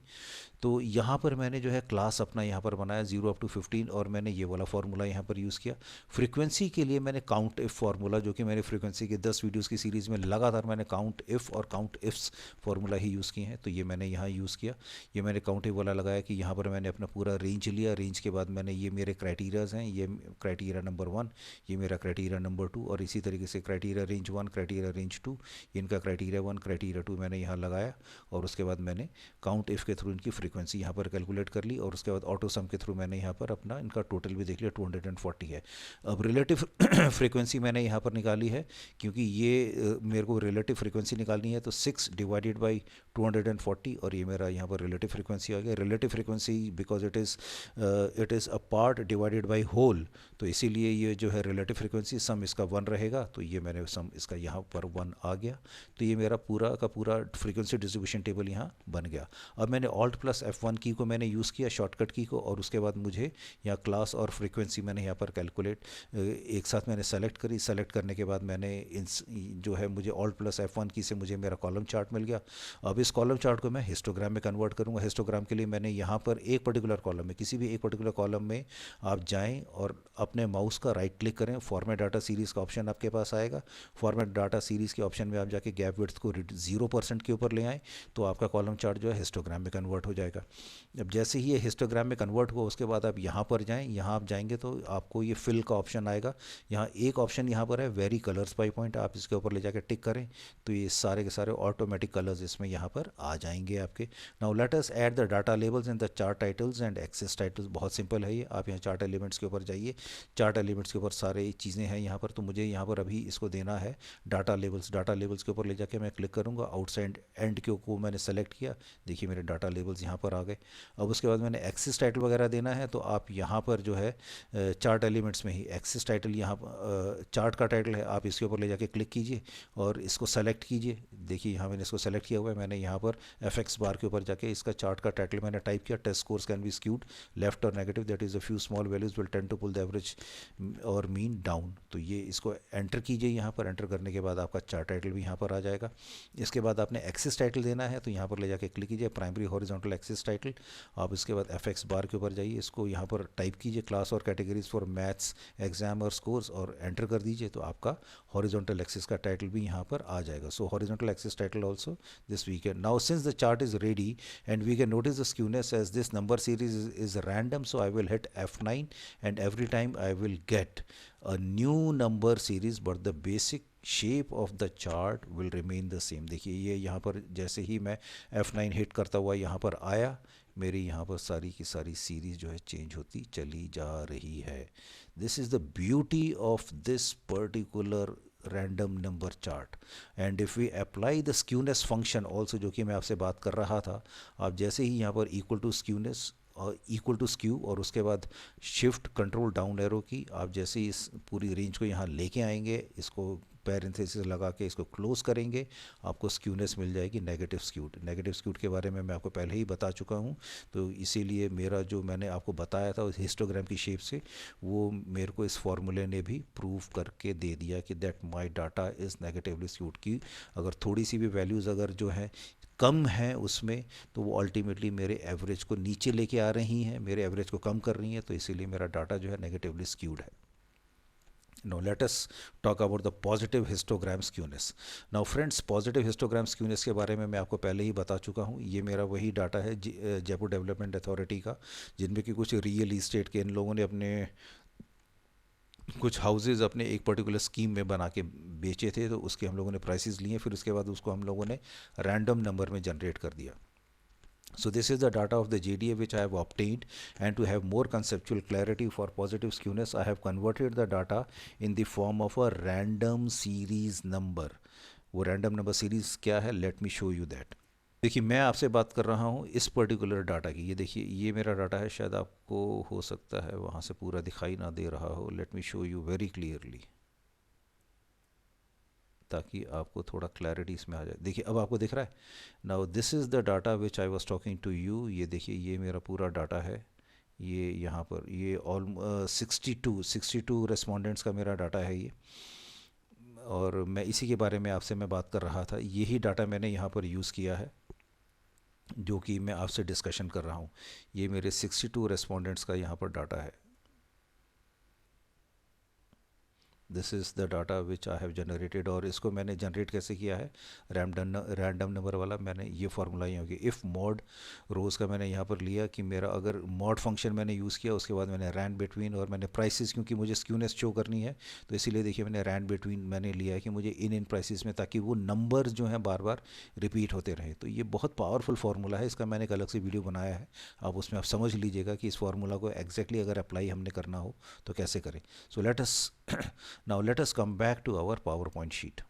तो यहाँ पर मैंने जो है क्लास अपना यहाँ पर बनाया 0 अप टू 15 और मैंने ये वाला फार्मूला यहाँ पर यूज़ किया. फ्रीक्वेंसी के लिए मैंने काउंट इफ़ फार्मूला, जो कि मैंने फ्रीक्वेंसी के 10 वीडियोज़ की सीरीज़ में लगातार मैंने काउंट इफ़ और काउंट इफ्स फार्मूला ही यूज़ किए हैं, तो ये मैंने यहाँ यूज़ किया. ये मैंने काउंट इफ वाला लगाया कि यहाँ पर मैंने अपना पूरा रेंज लिया. रेंज के बाद मैंने ये मेरे क्राइटेरियाज़ हैं, ये क्राइटेरिया नंबर 1, ये मेरा क्राइटेरिया नंबर 2 और इसी तरीके से क्राइटेरिया रेंज 1, क्राइटेरिया रेंज 2, इनका क्राइटेरिया 1, क्राइटेरिया 2 मैंने यहाँ लगाया. और उसके बाद मैंने काउंट इफ़ के थ्रू इनकी फ्रीक्वेंसी यहाँ पर कैलकुलेट कर ली और उसके बाद ऑटो सम के थ्रू मैंने यहाँ पर अपना इनका टोटल भी देख लिया 240 है. अब रिलेटिव फ्रीक्वेंसी मैंने यहाँ पर निकाली है क्योंकि ये मेरे को रिलेटिव फ्रीक्वेंसी निकालनी है, तो 6 डिवाइडेड बाई 240 और ये मेरा यहाँ पर रिलेटिव फ्रीक्वेंसी आ गया. Relative frequency because it is a part divided by whole, तो इसीलिए ये जो है रिलेटिव फ्रीक्वेंसी सम इसका 1 रहेगा, तो ये मैंने सम इसका यहाँ पर 1 आ गया. तो ये मेरा पूरा का पूरा फ्रीक्वेंसी डिस्ट्रीब्यूशन टेबल यहाँ बन गया. अब मैंने ऑल्ट प्लस F1 की को मैंने यूज़ किया, शॉर्टकट की को, और उसके बाद मुझे यहाँ क्लास और फ्रीक्वेंसी मैंने यहाँ पर कैलकुलेट एक साथ मैंने सेलेक्ट करी. सेलेक्ट करने के बाद मैंने जो है मुझे ऑल्ट प्लस F1 की से मुझे मेरा कॉलम चार्ट मिल गया. अब इस कॉलम चार्ट को मैं हिस्टोग्राम में कन्वर्ट करूँगा. हिस्टोग्राम के लिए मैंने यहाँ पर एक पर्टिकुलर कॉलम में, किसी भी एक पर्टिकुलर कॉलम में आप जाएं और अपने माउस का राइट क्लिक करें. फॉर्मेट डाटा सीरीज़ का ऑप्शन आपके पास आएगा. फॉर्मेट डाटा सीरीज़ के ऑप्शन में आप जाके गैप विड्थ को 0% के ऊपर ले आएँ, तो आपका कॉलम चार्ट जो है हिस्टोग्राम में कन्वर्ट हो जाएगा. अब जैसे ही ये हिस्टोग्राम में कन्वर्ट हुआ उसके बाद आप यहाँ पर जाएँ. यहाँ आप जाएंगे तो आपको ये फिल का ऑप्शन आएगा. यहाँ एक ऑप्शन यहाँ पर है वेरी कलर्स बाई पॉइंट, आप इसके ऊपर ले जाकर टिक करें तो ये सारे के सारे ऑटोमेटिक कलर्स इसमें यहाँ पर आ जाएंगे आपके. Now let us us add the data labels and the chart titles and access titles. बहुत सिंपल है ये, आप यहाँ चार्ट एलिमेंट्स के ऊपर जाइए, चार्ट एलिमेंट्स के ऊपर सारे चीज़ें हैं यहाँ पर, तो मुझे यहाँ पर अभी इसको देना है डाटा लेबल्स। डाटा लेबल्स के ऊपर ले जाके मैं क्लिक करूँगा, आउटसाइड एंड के को मैंने सेलेक्ट किया, देखिए मेरे डाटा लेबल्स यहाँ पर आ गए। अब उसके बाद मैंने एक्सेस टाइटल वगैरह देना है, तो आप यहाँ पर जो है चार्ट एलिमेंट्स में ही एक्सेस टाइटल, यहाँ चार्ट का टाइटल है, आप इसके ऊपर ले जाके क्लिक कीजिए और इसको सेलेक्ट कीजिए। देखिए यहाँ मैंने इसको सेलेक्ट किया हुआ है, मैंने यहाँ पर FX बार के ऊपर जाके इसका चार्ट का टाइटल मैंने टाइप किया, test scores can be skewed left और negative, that is a few small values will tend to pull the average और मीन डाउन। तो ये इसको एंटर कीजिए, यहाँ पर एंटर करने के बाद आपका चार्ट टाइटल भी यहाँ पर आ जाएगा। इसके बाद आपने एक्सेस टाइटल देना है, तो यहाँ पर ले जाके क्लिक कीजिए प्राइमरी हॉरिजॉन्टल एक्सेस टाइटल। आप इसके बाद FX बार के ऊपर जाइए, इसको यहाँ पर टाइप कीजिए क्लास और कैटेगरीज फॉर मैथ्स एग्जाम और स्कोर्स और एंटर कर दीजिए, तो आपका हॉरिजॉन्टल एक्सेस का टाइटल भी यहाँ पर आ जाएगा। सो horizontal axis title also this we can now, since the chart is ready and we can notice the skewness as this number series is random, so I will hit F9 and every time I will get a new number series but the basic shape of the chart will remain the same। देखिए ये यहाँ पर जैसे ही मैं F9 hit करता हुआ यहाँ पर आया, मेरी यहाँ पर सारी की सारी सीरीज जो है चेंज होती चली जा रही है। This is the beauty of this particular random number chart. And if we apply the skewness function also, जो कि मैं आपसे बात कर रहा था, आप जैसे ही यहाँ पर इक्वल टू स्क्यूनेस और इक्वल टू स्क्यू और उसके बाद शिफ्ट कंट्रोल डाउन एरो की, आप जैसे ही इस पूरी रेंज को यहाँ लेके आएंगे, इसको पैरेंथेसिस लगा के इसको क्लोज करेंगे, आपको स्क्यूनेस मिल जाएगी नेगेटिव स्क्यूड। नेगेटिव स्क्यूड के बारे में मैं आपको पहले ही बता चुका हूँ, तो इसीलिए मेरा जो मैंने आपको बताया था उस हिस्टोग्राम की शेप से, वो मेरे को इस फॉर्मूले ने भी प्रूव करके दे दिया कि that my data is negatively skewed की। अगर थोड़ी सी भी वैल्यूज़ अगर जो है कम है उसमें, तो वो अल्टीमेटली मेरे एवरेज को नीचे लेके आ रही हैं, मेरे एवरेज को कम कर रही हैं, तो इसीलिए मेरा डाटा जो है नेगेटिवली स्क्यूड है। Now let us talk about the positive histogram skewness. Now friends, positive histogram skewness के बारे में मैं आपको पहले ही बता चुका हूँ। ये मेरा वही डाटा है जयपुर डेवलपमेंट अथॉरिटी का, जिनमें कि कुछ रियल इस्टेट के इन लोगों ने अपने कुछ हाउसेज अपने एक पर्टिकुलर स्कीम में बना के बेचे थे, तो उसके हम लोगों ने प्राइसेस लिए, फिर उसके बाद उसको हम लोगों ने रैंडम नंबर में जनरेट कर दिया। So this is the data of the JDA which I have obtained, and to have more conceptual clarity for positive skewness, I have converted the data in the form of a random series number. वो random number series क्या है? Let me show you that. देखिए मैं आपसे बात कर रहा हूँ इस पर्टिकुलर डाटा की, ये देखिए ये मेरा डाटा है, शायद आपको हो सकता है वहाँ से पूरा दिखाई ना दे रहा हो। Let me show you very clearly, ताकि आपको थोड़ा क्लैरिटी इसमें आ जाए। देखिए अब आपको दिख रहा है। Now this is the data which I was talking to you. ये देखिए ये मेरा पूरा डाटा है, ये यहाँ पर ये ऑलमोस्ट 62 रेस्पोंडेंट्स का मेरा डाटा है ये, और मैं इसी के बारे में आपसे मैं बात कर रहा था। यही डाटा मैंने यहाँ पर यूज़ किया है जो कि मैं आपसे डिस्कशन कर रहा हूँ। ये मेरे 62 रेस्पोंडेंट्स का यहाँ पर डाटा है। This is the data which I have generated, और इसको मैंने जनरेट कैसे किया है, रैंडम नंबर वाला मैंने ये फार्मूला यहाँ किया। इफ़ मॉड रोज़ का मैंने यहाँ पर लिया कि मेरा अगर मॉड फंक्शन मैंने यूज़ किया, उसके बाद मैंने रैंड बिटवीन, और मैंने प्राइसेस क्योंकि मुझे स्क्यूनेस शो करनी है, तो इसीलिए देखिए मैंने रैंड बिटवीन मैंने लिया है कि मुझे इन प्राइसेस में, ताकि वो नंबर जो हैं बार बार रिपीट होते रहें। तो ये बहुत पावरफुल फार्मूला है, इसका मैंने एक अलग से वीडियो बनाया है, आप उसमें आप समझ लीजिएगा कि इस फार्मूला को एग्जैक्टली अगर अप्लाई हमने करना हो तो कैसे करें। So let us now let us come back to our PowerPoint sheet.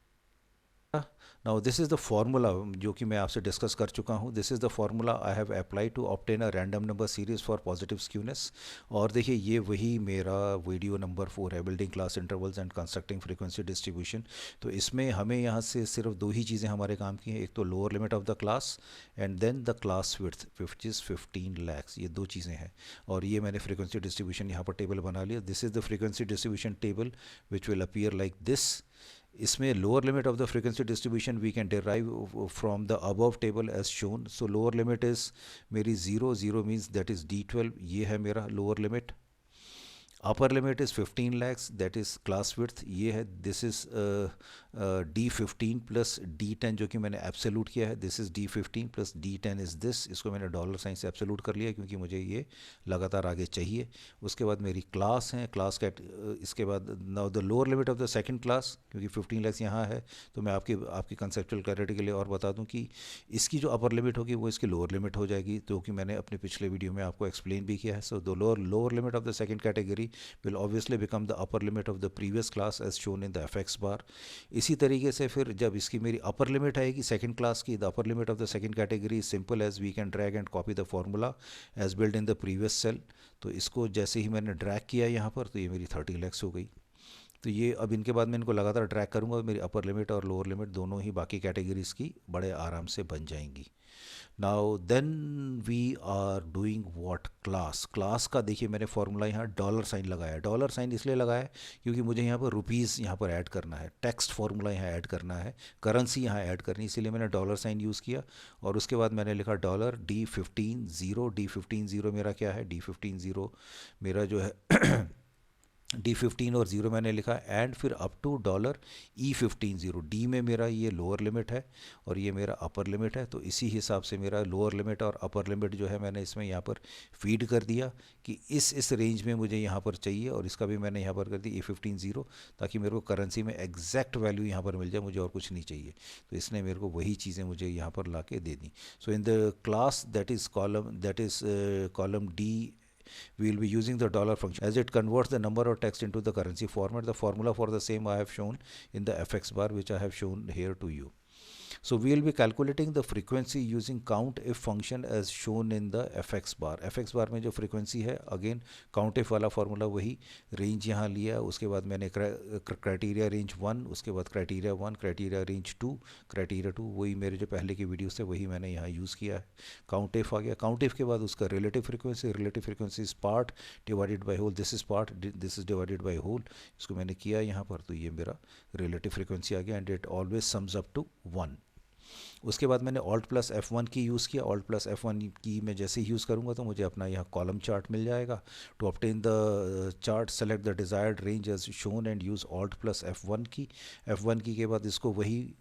Now this is the formula जो कि मैं आपसे डिस्कस कर चुका हूँ। This is the formula I have applied to obtain a random number series for positive skewness। और देखिए ये वही मेरा वीडियो नंबर 4 है, building class intervals and constructing frequency distribution. तो इसमें हमें यहाँ से सिर्फ दो ही चीज़ें हमारे काम की हैं, एक तो lower limit of the class and then the class width which is 15 lakhs। ये दो चीज़ें हैं, और ये मैंने फ्रीक्वेंसी डिस्ट्रीब्यूशन यहाँ पर टेबल बना लिया। This is the frequency distribution table which will appear like this. इसमें lower limit of the frequency distribution we can derive from the above table as shown. So lower limit is मेरी 0 means that is D12, ये है मेरा lower limit. Upper limit is 15 lakhs, that is class width ये है. This is D15 plus D10 जो कि मैंने absolute किया है. This is D15 plus D10 is this. इसको मैंने डॉलर साइन से एब्सोल्यूट कर लिया क्योंकि मुझे ये लगातार आगे चाहिए. उसके बाद मेरी क्लास है, क्लास का इसके बाद now the lower limit of the second class, क्योंकि 15 lakhs यहाँ है तो मैं आपकी कंसेप्चुअल क्लैरिटी के लिए और बता दूँ कि इसकी जो अपर लिमिट होगी वो इसकी लोअर लिमिट हो जाएगी, तो कि मैंने अपने पिछले वीडियो में आपको एक्सप्लेन भी किया है. So the lower limit of the second category will obviously become the upper limit of the previous class as shown in the fx bar. इसी तरीके से फिर जब इसकी मेरी अपर लिमिट आएगी सेकंड क्लास की, the upper limit of the second category simple as we can drag and copy the formula as build in the previous cell. तो इसको जैसे ही मैंने ड्रैग किया यहाँ पर तो ये मेरी 30 lakhs हो गई. तो ये अब इनके बाद मैं इनको लगातार ट्रैक करूँगा और मेरी अपर लिमिट और लोअर लिमिट दोनों ही बाकी कैटेगरीज़ की बड़े आराम से बन जाएंगी. Now then we are doing what, class का देखिए मैंने फॉर्मूला यहाँ डॉलर साइन लगाया. डॉलर साइन इसलिए लगाया क्योंकि मुझे यहाँ पर रुपीज़ यहाँ पर ऐड करना है, टेक्स्ट फार्मूला यहाँ ऐड करना है, करेंसी यहाँ ऐड करनी है, इसीलिए मैंने डॉलर साइन यूज़ किया. और उसके बाद मैंने लिखा डॉलर D15 मेरा क्या है, D15 मेरा जो है D15 और 0 मैंने लिखा एंड फिर अप टू $E15. डी में मेरा ये लोअर लिमिट है और ये मेरा अपर लिमिट है. तो इसी हिसाब से मेरा लोअर लिमिट और अपर लिमिट जो है मैंने इसमें यहाँ पर फीड कर दिया कि इस रेंज में मुझे यहाँ पर चाहिए, और इसका भी मैंने यहाँ पर कर दी E15 ताकि मेरे को करेंसी में एग्जैक्ट वैल्यू यहाँ पर मिल जाए, मुझे और कुछ नहीं चाहिए. तो इसने मेरे को वही चीज़ें मुझे यहाँ पर ला के दे दी. So in the class that is column D, we will be using the dollar function as it converts the number or text into the currency format. The formula for the same I have shown in the fx bar, which I have shown here to you. So we will be calculating the frequency using count if function as shown in the fx bar. fx bar में जो frequency है again count if वाला formula वही, range यहाँ लिया, उसके बाद मैंने criteria range 1, उसके बाद criteria 1, criteria range 2, criteria 2, वही मेरे जो पहले की वीडियोस थे वही मैंने यहाँ यूज़ किया है. count if आ गया. count if के बाद उसका relative frequency is part divided by whole. this is part, this is divided by whole. इसको मैंने किया यहाँ पर, तो ये मेरा relative frequency आ गया and it always sums up to 1. उसके बाद मैंने Alt प्लस F1 की यूज़ किया. Alt प्लस F1 की मैं जैसे ही यूज़ करूँगा तो मुझे अपना यहाँ कॉलम चार्ट मिल जाएगा. To obtain the chart select the desired range as shown and use Alt plus F1 key. F1 की के बाद इसको वही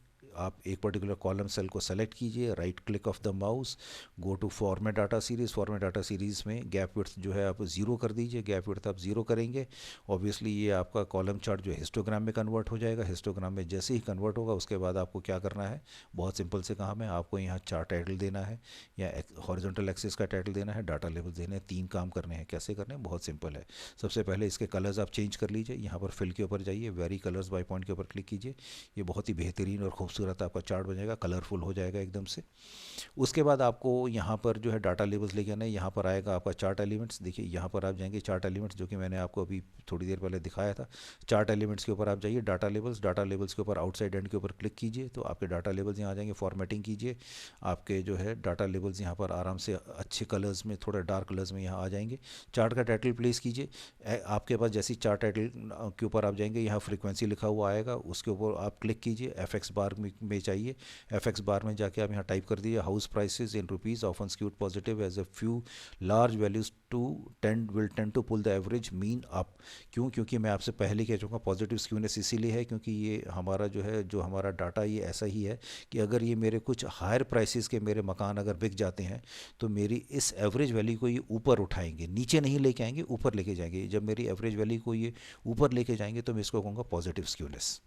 आप एक पर्टिकुलर कॉलम सेल को सेलेक्ट कीजिए, right click of the mouse, go to format data series. Format data series में गैप विड्थ जो है आप 0 कर दीजिए. गैप विड्थ आप 0 करेंगे, ऑब्वियसली ये आपका कॉलम चार्ट जो है हिस्टोग्राम में कन्वर्ट हो जाएगा. हिस्टोग्राम में जैसे ही कन्वर्ट होगा उसके बाद आपको क्या करना है, बहुत सिंपल से काम है. आपको यहाँ चार्ट टाइटल देना है या हॉरिजॉन्टल एक्सिस का टाइटल देना है, डाटा लेवल देने हैं. 3 काम करने हैं. कैसे करने हैं, बहुत सिंपल है. सबसे पहले इसके कलर्स आप चेंज कर लीजिए. यहाँ पर फिल के ऊपर जाइए, वेरी कलर्स बाय पॉइंट के ऊपर क्लिक कीजिए. ये बहुत ही बेहतरीन और खूबसूरत आपका चार्ट बन जाएगा, कलरफुल हो जाएगा एकदम से. उसके बाद आपको यहाँ पर जो है डाटा लेबल्स लेके आना है. यहाँ पर आएगा आपका चार्ट एलिमेंट्स. देखिए यहाँ पर आप जाएंगे चार्ट एलिमेंट्स, जो कि मैंने आपको अभी थोड़ी देर पहले दिखाया था. चार्ट एलिमेंट्स के ऊपर आप जाइए, डाटा लेबल्स के ऊपर आउटसाइड एंड के ऊपर क्लिक कीजिए तो आपके डाटा लेबल्स यहाँ आ जाएंगे. फॉर्मेटिंग कीजिए, आपके जो है डाटा लेबल्स यहाँ पर आराम से अच्छे कलर्स में, थोड़ा डार्क कलर्स में यहाँ आ जाएंगे. चार्ट का टाइटल प्लेस कीजिए. आपके पास जैसी चार्ट टाइटल के ऊपर आप जाएंगे यहाँ फ्रीक्वेंसी लिखा हुआ आएगा, उसके ऊपर आप क्लिक कीजिए. FX बार में चाहिए, FX बार में जाके आप यहाँ टाइप कर दीजिए house prices in rupees often skewed positive as a few large values to tend to pull the average mean up. क्यों, क्योंकि मैं आपसे पहले कह चुका, पॉजिटिव स्क्यूनेस इसीलिए है क्योंकि ये हमारा जो है, जो हमारा डाटा ये ऐसा ही है कि अगर ये मेरे कुछ हायर प्राइसेस के मेरे मकान अगर बिक जाते हैं तो मेरी इस एवरेज वैल्यू को ये ऊपर उठाएंगे, नीचे नहीं लेके आएंगे, ऊपर लेके जाएंगे. जब मेरी एवरेज वैल्यू को ये ऊपर लेके जाएंगे तो मैं इसको कहूँगा positive skewness.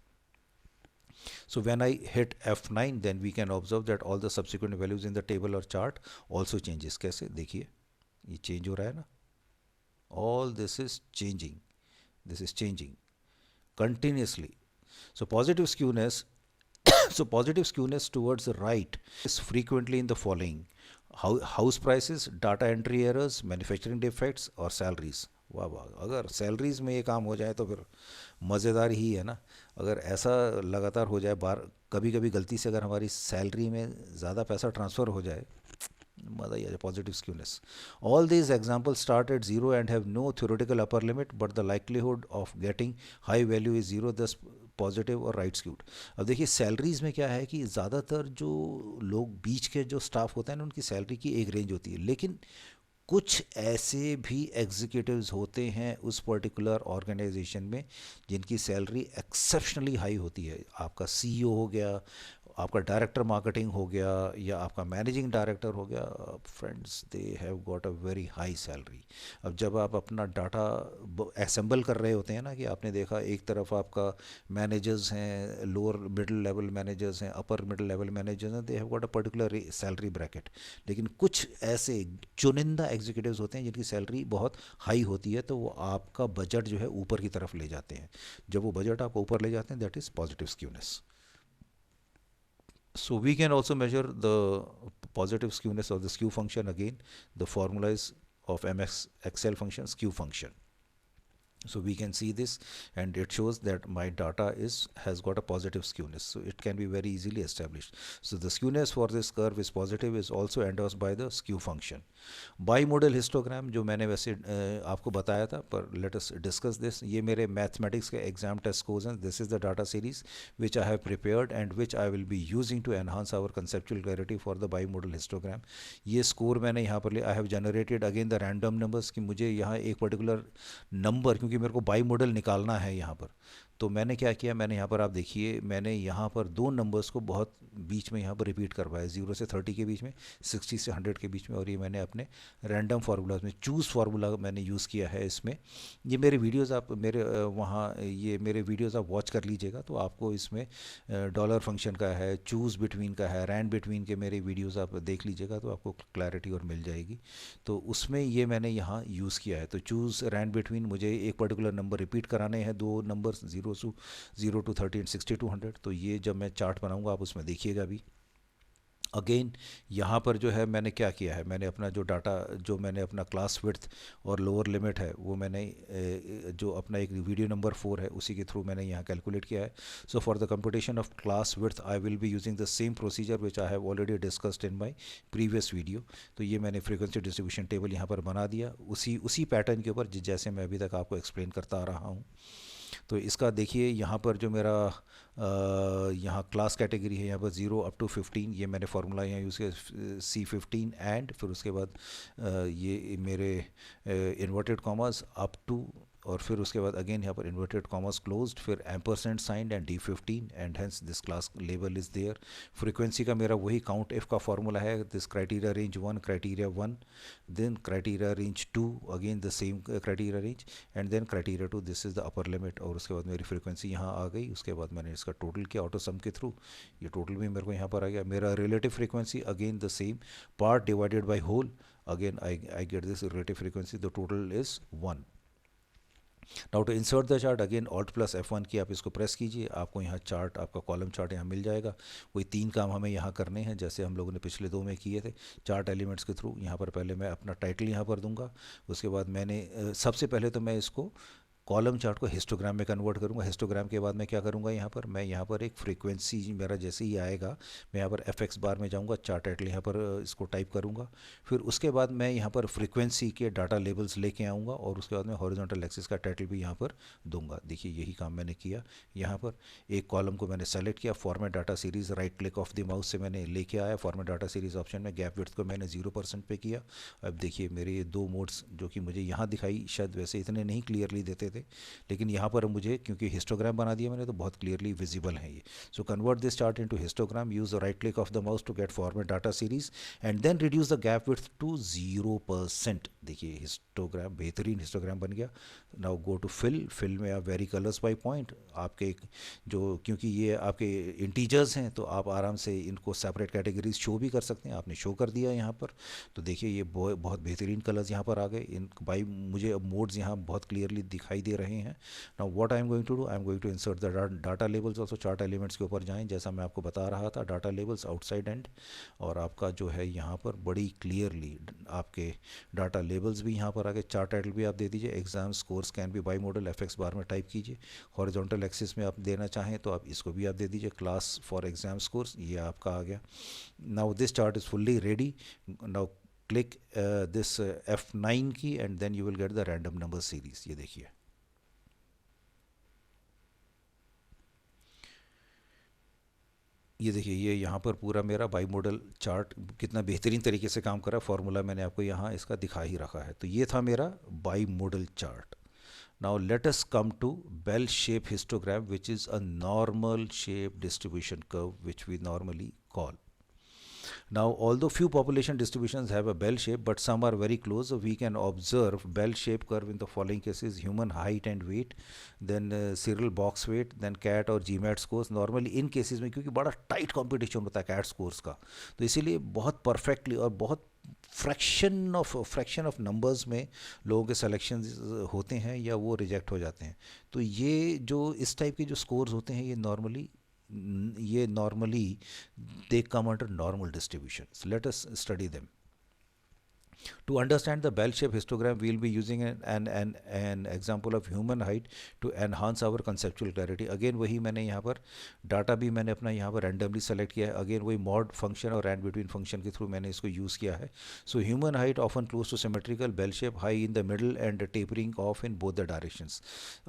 So when I hit F9 then we can observe that all the subsequent values in the table or chart also changes. कैसे, देखिए ये चेंज हो रहा है ना, all this is changing continuously. So positive skewness positive skewness towards the right is frequently in the following: house prices, data entry errors, manufacturing defects और salaries. वाह वाह, अगर सैलरीज़ में ये काम हो जाए तो फिर मज़ेदार ही है ना. अगर ऐसा लगातार हो जाए, बार कभी कभी गलती से अगर हमारी सैलरी में ज़्यादा पैसा ट्रांसफ़र हो जाए, मज़ा ही आ जाए. Positive skewness. All these example start at 0 and have no theoretical upper limit but the likelihood of getting high value is 0, thus positive और राइट स्क्यूड. अब देखिए सैलरीज़ में क्या है कि ज़्यादातर जो लोग बीच के जो स्टाफ होता है ना, उनकी सैलरी की एक रेंज होती है, लेकिन कुछ ऐसे भी एग्जीक्यूटिव्स होते हैं उस पर्टिकुलर ऑर्गेनाइजेशन में जिनकी सैलरी एक्सेप्शनली हाई होती है। आपका सीईओ हो गया, आपका डायरेक्टर मार्केटिंग हो गया, या आपका मैनेजिंग डायरेक्टर हो गया, friends they have got a very high salary. अब जब आप अपना डाटा असेंबल कर रहे होते हैं ना, कि आपने देखा एक तरफ आपका मैनेजर्स हैं, लोअर मिडिल लेवल मैनेजर्स हैं, अपर मिडिल लेवल मैनेजर्स हैं, they have got a particular salary bracket. लेकिन कुछ ऐसे चुनिंदा एग्जीक्यूटिव्स होते हैं जिनकी सैलरी बहुत हाई होती है, तो वो आपका बजट जो है ऊपर की तरफ ले जाते हैं। जब वो बजट आपको ऊपर ले जाते हैं, that is positive skewness. So we can also measure the positive skewness of the skew function. Again, the formula is of MX Excel function skew function. So we can see this, and it shows that my data has got a positive skewness, so it can be very easily established. So the skewness for this curve is positive, is also endorsed by the skew function. Bimodal histogram जो मैंने वैसे आपको बताया था, पर let us discuss this. ये मेरे mathematics के एग्जाम टेस्ट स्कोर्स हैं. This is the data series which I have prepared and which I will be using to enhance our conceptual clarity for the bimodal histogram. ये score मैंने यहाँ पर लिया. I have generated again the random numbers, कि मुझे यहाँ एक particular number, क्योंकि मेरे को बाई मॉडल निकालना है यहाँ पर. तो मैंने क्या किया, मैंने यहाँ पर आप देखिए, मैंने यहाँ पर दो नंबर्स को बहुत बीच में यहाँ पर रिपीट करवाया, 0 से 30 के बीच में, 60 से 100 के बीच में. और ये मैंने अपने रैंडम फार्मूलाज में चूज़ फार्मूला मैंने यूज़ किया है इसमें. ये मेरे वीडियोस आप मेरे वहाँ ये मेरे वीडियोस आप वॉच कर लीजिएगा, तो आपको इसमें डॉलर फंक्शन का है, चूज़ बिटवीन का है, रैंड बिटवीन के मेरे वीडियोस आप देख लीजिएगा, तो आपको क्लैरिटी और मिल जाएगी. तो उसमें ये मैंने यहाँ यूज़ किया है. तो चूज़ रैंड बिटवीन, मुझे एक पर्टिकुलर नंबर रिपीट कराने हैं, दो नंबर 0 to 30 एंड 60 to 100. तो ये जब मैं चार्ट बनाऊंगा आप उसमें देखिएगा भी. अगेन यहाँ पर जो है मैंने क्या किया है, मैंने अपना जो डाटा, जो मैंने अपना क्लास विड्थ और लोअर लिमिट है, वो मैंने जो अपना एक वीडियो नंबर 4 है उसी के थ्रू मैंने यहाँ कैलकुलेट किया है. So for the computation of class width I will be using the same procedure which I have already discussed in my previous video. तो ये मैंने फ्रीक्वेंसी डिस्ट्रीब्यूशन टेबल यहाँ पर बना दिया उसी पैटर्न के ऊपर जैसे मैं अभी तक आपको एक्सप्लेन करता आ रहा हूँ. तो इसका देखिए यहाँ पर जो मेरा यहाँ क्लास कैटेगरी है, यहाँ पर 0 up to 15, ये मैंने फार्मूला यहाँ यूज़ किया, C15 एंड फिर उसके बाद ये मेरे इन्वर्टेड कॉमर्स अप टू, और फिर उसके बाद अगेन यहाँ पर इन्वर्टेड कॉमर्स क्लोज्ड, फिर ampersand signed and D15 and hence this class label is there. Frequency का मेरा वही काउंट एफ का फार्मूला है. This criteria range 1, criteria 1, then criteria range 2, again the same criteria range, and then criteria 2, this is the upper limit. और उसके बाद मेरी frequency यहाँ आ गई. उसके बाद मैंने इसका टोटल किया ऑटो सम के थ्रू, ये टोटल भी मेरे को यहाँ पर आ गया. मेरा relative frequency again the same, part divided by whole, again I get this relative frequency, the total is 1. Now to insert the chart, again alt plus F1 key आप इसको प्रेस कीजिए, आपको यहाँ चार्ट, आपका कॉलम चार्ट यहाँ मिल जाएगा. वही 3 काम हमें यहाँ करने हैं जैसे हम लोगों ने पिछले 2 में किए थे चार्ट एलिमेंट्स के थ्रू. यहाँ पर पहले मैं अपना टाइटल यहाँ पर दूंगा. उसके बाद मैंने सबसे पहले तो मैं इसको कॉलम चार्ट को हिस्टोग्राम में कन्वर्ट करूंगा. हिस्टोग्राम के बाद मैं क्या करूंगा, मैं यहाँ पर एक फ्रीक्वेंसी मेरा जैसे ही आएगा, मैं यहाँ पर FX बार में जाऊँगा, चार्ट टाइटल यहाँ पर इसको टाइप करूँगा. फिर उसके बाद मैं यहाँ पर फ्रीक्वेंसी के डाटा लेबल्स लेके आऊँगा, और उसके बाद मैं हॉरिजॉन्टल एक्सिस का टाइटल भी यहाँ पर दूंगा. देखिए यही काम मैंने किया. यहाँ पर एक कॉलम को मैंने सेलेक्ट किया, format data series, right click of the mouse से मैंने लेके आया, फॉर्मेट डाटा सीरीज़ ऑप्शन में गैप विड्थ को मैंने 0% पे किया. अब देखिए मेरे ये 2 मोड्स जो कि मुझे यहाँ दिखाई शायद वैसे इतने नहीं क्लियरली देते थे, लेकिन यहाँ पर मुझे क्योंकि हिस्टोग्राम बना दिया मैंने, तो बहुत क्लियरली विजिबल है ये. So convert this chart into histogram, use the right click of the mouse to get format data series and then reduce the gap width to 0%. देखिए हिस्टोग्राम, बेहतरीन हिस्टोग्राम बन गया. नाउ गो टू फिल में आप very colours by point, आपके जो, क्योंकि ये आपके इंटीजर्स हैं तो आप आराम से इनको सेपरेट कैटेगरीज शो भी कर सकते हैं. आपने शो कर दिया यहाँ पर, तो देखिए ये बहुत बेहतरीन कलर्स यहाँ पर आ गए. इन बाई मुझे अब मोड्स यहाँ बहुत क्लियरली दिखाई दे रहे हैं. Now what I am going to do, I am going to insert the data labels also. Chart elements के ऊपर जाएं, जैसा मैं आपको बता रहा था, डाटा लेबल्स आउटसाइड एंड, और आपका जो है यहाँ पर बड़ी क्लियरली आपके डाटा लेबल्स भी यहाँ पर आ गए. चार्ट टाइटल भी आप दे दीजिए, exam scores can B by model, FX बार में टाइप कीजिए. हॉरिजॉन्टल एक्सिस में आप देना चाहें तो आप इसको भी आप दे दीजिए, क्लास फॉर एग्जाम स्कोर्स, ये आपका आ गया. Now this chart is fully ready. Now click this F9 key and then you will get the random number series. ये देखिए ये देखिए, ये यहाँ पर पूरा मेरा बाई मॉडल चार्ट कितना बेहतरीन तरीके से काम कर रहा है। फार्मूला मैंने आपको यहाँ इसका दिखा ही रखा है। तो ये था मेरा by model chart. Now let us come to bell shape histogram, which is a normal shape distribution curve, which we normally call. Now, although few population distributions have a bell shape, but some are very close, we can observe bell shape curve in the following cases: human height and weight, then serial box weight, then cat और GMAT scores. Normally इन cases में क्योंकि बड़ा tight competition होता है cat scores का, तो इसीलिए बहुत perfectly और बहुत फ्रैक्शन ऑफ नंबर्स में लोगों के सिलेक्शन होते हैं या वो रिजेक्ट हो जाते हैं। तो ये जो इस टाइप के जो स्कोर्स होते हैं ये normally they come under normal distribution. So let us study them. To understand the bell-shaped histogram, we will be using an example of human height to enhance our conceptual clarity. Again वही मैंने यहाँ पर data भी मैंने अपना यहाँ पर randomly select किया है। Again वही mod function और and between function के through मैंने इसको use किया है. So human height often close to symmetrical bell shape, high in the middle and tapering off in both the directions.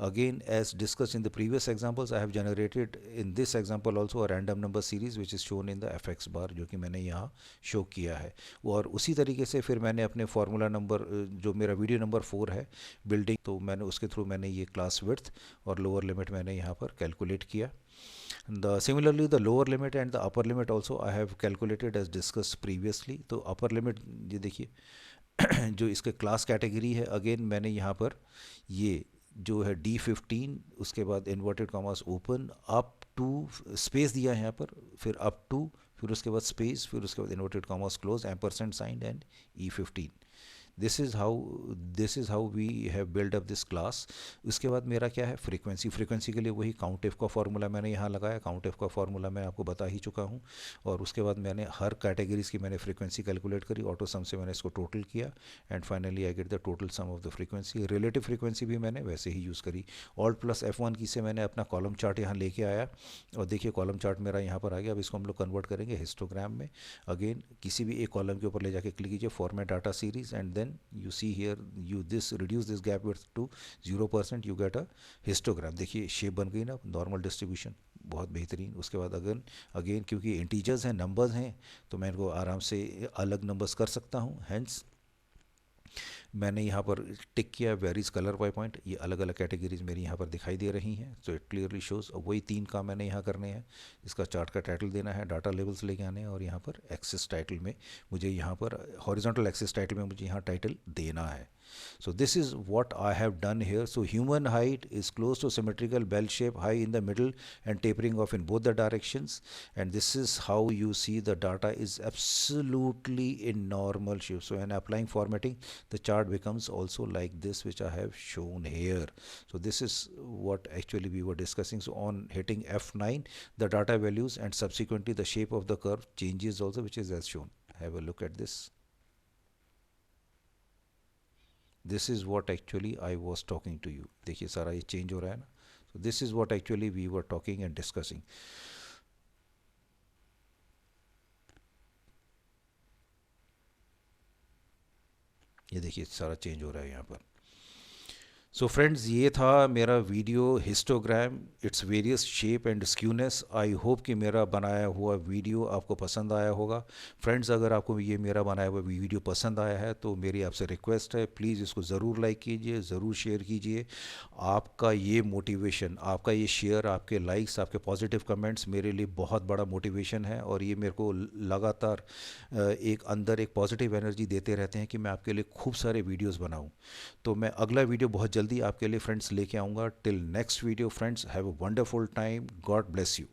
Again, as discussed in the previous examples, I have generated in this example also a random number series which is shown in the fx bar, जो कि मैंने यहाँ show किया है। और उसी तरीके से फिर मैंने अपने फार्मूला नंबर जो मेरा वीडियो नंबर 4 है बिल्डिंग, तो मैंने उसके थ्रू मैंने ये क्लास विड्थ और लोअर लिमिट मैंने यहाँ पर कैलकुलेट किया। Similarly, the lower limit and the upper limit also I have calculated as discussed previously. तो upper limit ये देखिए जो इसके क्लास कैटेगरी है, अगेन मैंने यहाँ पर ये जो है D15, उसके बाद inverted commas open, up to space दिया है यहाँ पर, फिर अप टू, फिर उसके बाद स्पेस, फिर उसके बाद inverted commas close, ampersand sign and E15। This is how we have build up this class. उसके बाद मेरा क्या है, फ्रीक्वेंसी के लिए वही काउंट एफ का फार्मूला मैंने यहाँ लगाया। काउंट एफ का फार्मूला मैं आपको बता ही चुका हूँ। और उसके बाद मैंने हर कैटेगरीज की मैंने फ्रीक्वेंसी कैलकुलेट करी, ऑटो सम से मैंने इसको टोटल किया and finally I get the total sum of the frequency. Relative frequency भी मैंने वैसे ही यूज़ करी। ऑल्ट प्लस F1 की से मैंने अपना कॉलम चार्ट यहाँ लेके आया और देखिए कॉलम चार्ट मेरा यहाँ पर आ गया। अब इसको हम लोग कन्वर्ट करेंगे हिस्टोग्राम में। अगेन किसी भी एक कॉलम के ऊपर ले जाके क्लिक कीजिए, format data series, and then you see here you this reduce this gap width to 0%, you get a histogram। देखिए शेप बन गई ना, नॉर्मल डिस्ट्रीब्यूशन, बहुत बेहतरीन। उसके बाद अगेन क्योंकि इंटीजर्स हैं, नंबर्स हैं, तो मैं इनको आराम से अलग नंबर्स कर सकता हूँ। हेंस मैंने यहाँ पर टिक किया वेरीज कलर बाय पॉइंट। ये अलग अलग कैटेगरीज मेरी यहाँ पर दिखाई दे रही हैं, सो इट क्लियरली शोज। वही 3 काम मैंने यहाँ करने हैं। इसका चार्ट का टाइटल देना है, डाटा लेवल्स लेके आने हैं, और यहाँ पर एक्सेस टाइटल में मुझे यहाँ पर हॉरिजॉन्टल एक्सेस टाइटल में मुझे यहाँ टाइटल देना है। So this is what I have done here. So human height is close to symmetrical bell shape, high in the middle and tapering off in both the directions. And this is how you see the data is absolutely in normal shape. So when applying formatting, the chart becomes also like this, which I have shown here. So this is what actually we were discussing. So on hitting F9, the data values and subsequently the shape of the curve changes also, which is as shown. Have a look at this. This is what actually I was talking to you. देखिए सारा ये change हो रहा है ना। So this is what actually we were talking and discussing. ये देखिए सारा चेंज हो रहा है यहाँ पर। सो फ्रेंड्स, ये था मेरा video histogram, its various shape and skewness. I hope कि मेरा बनाया हुआ वीडियो आपको पसंद आया होगा। फ्रेंड्स, अगर आपको ये मेरा बनाया हुआ वीडियो पसंद आया है तो मेरी आपसे रिक्वेस्ट है, प्लीज़ इसको ज़रूर लाइक कीजिए, ज़रूर शेयर कीजिए। आपका ये मोटिवेशन, आपका ये शेयर, आपके लाइक्स, आपके पॉजिटिव कमेंट्स मेरे लिए बहुत बड़ा मोटिवेशन है, और ये मेरे को लगातार एक अंदर एक पॉजिटिव एनर्जी देते रहते हैं कि मैं आपके लिए खूब सारे वीडियोज़ बनाऊँ। तो मैं अगला वीडियो बहुत जल्दी आपके लिए फ्रेंड्स लेके आऊँगा। Till next video friends, have a wonderful time, God bless you.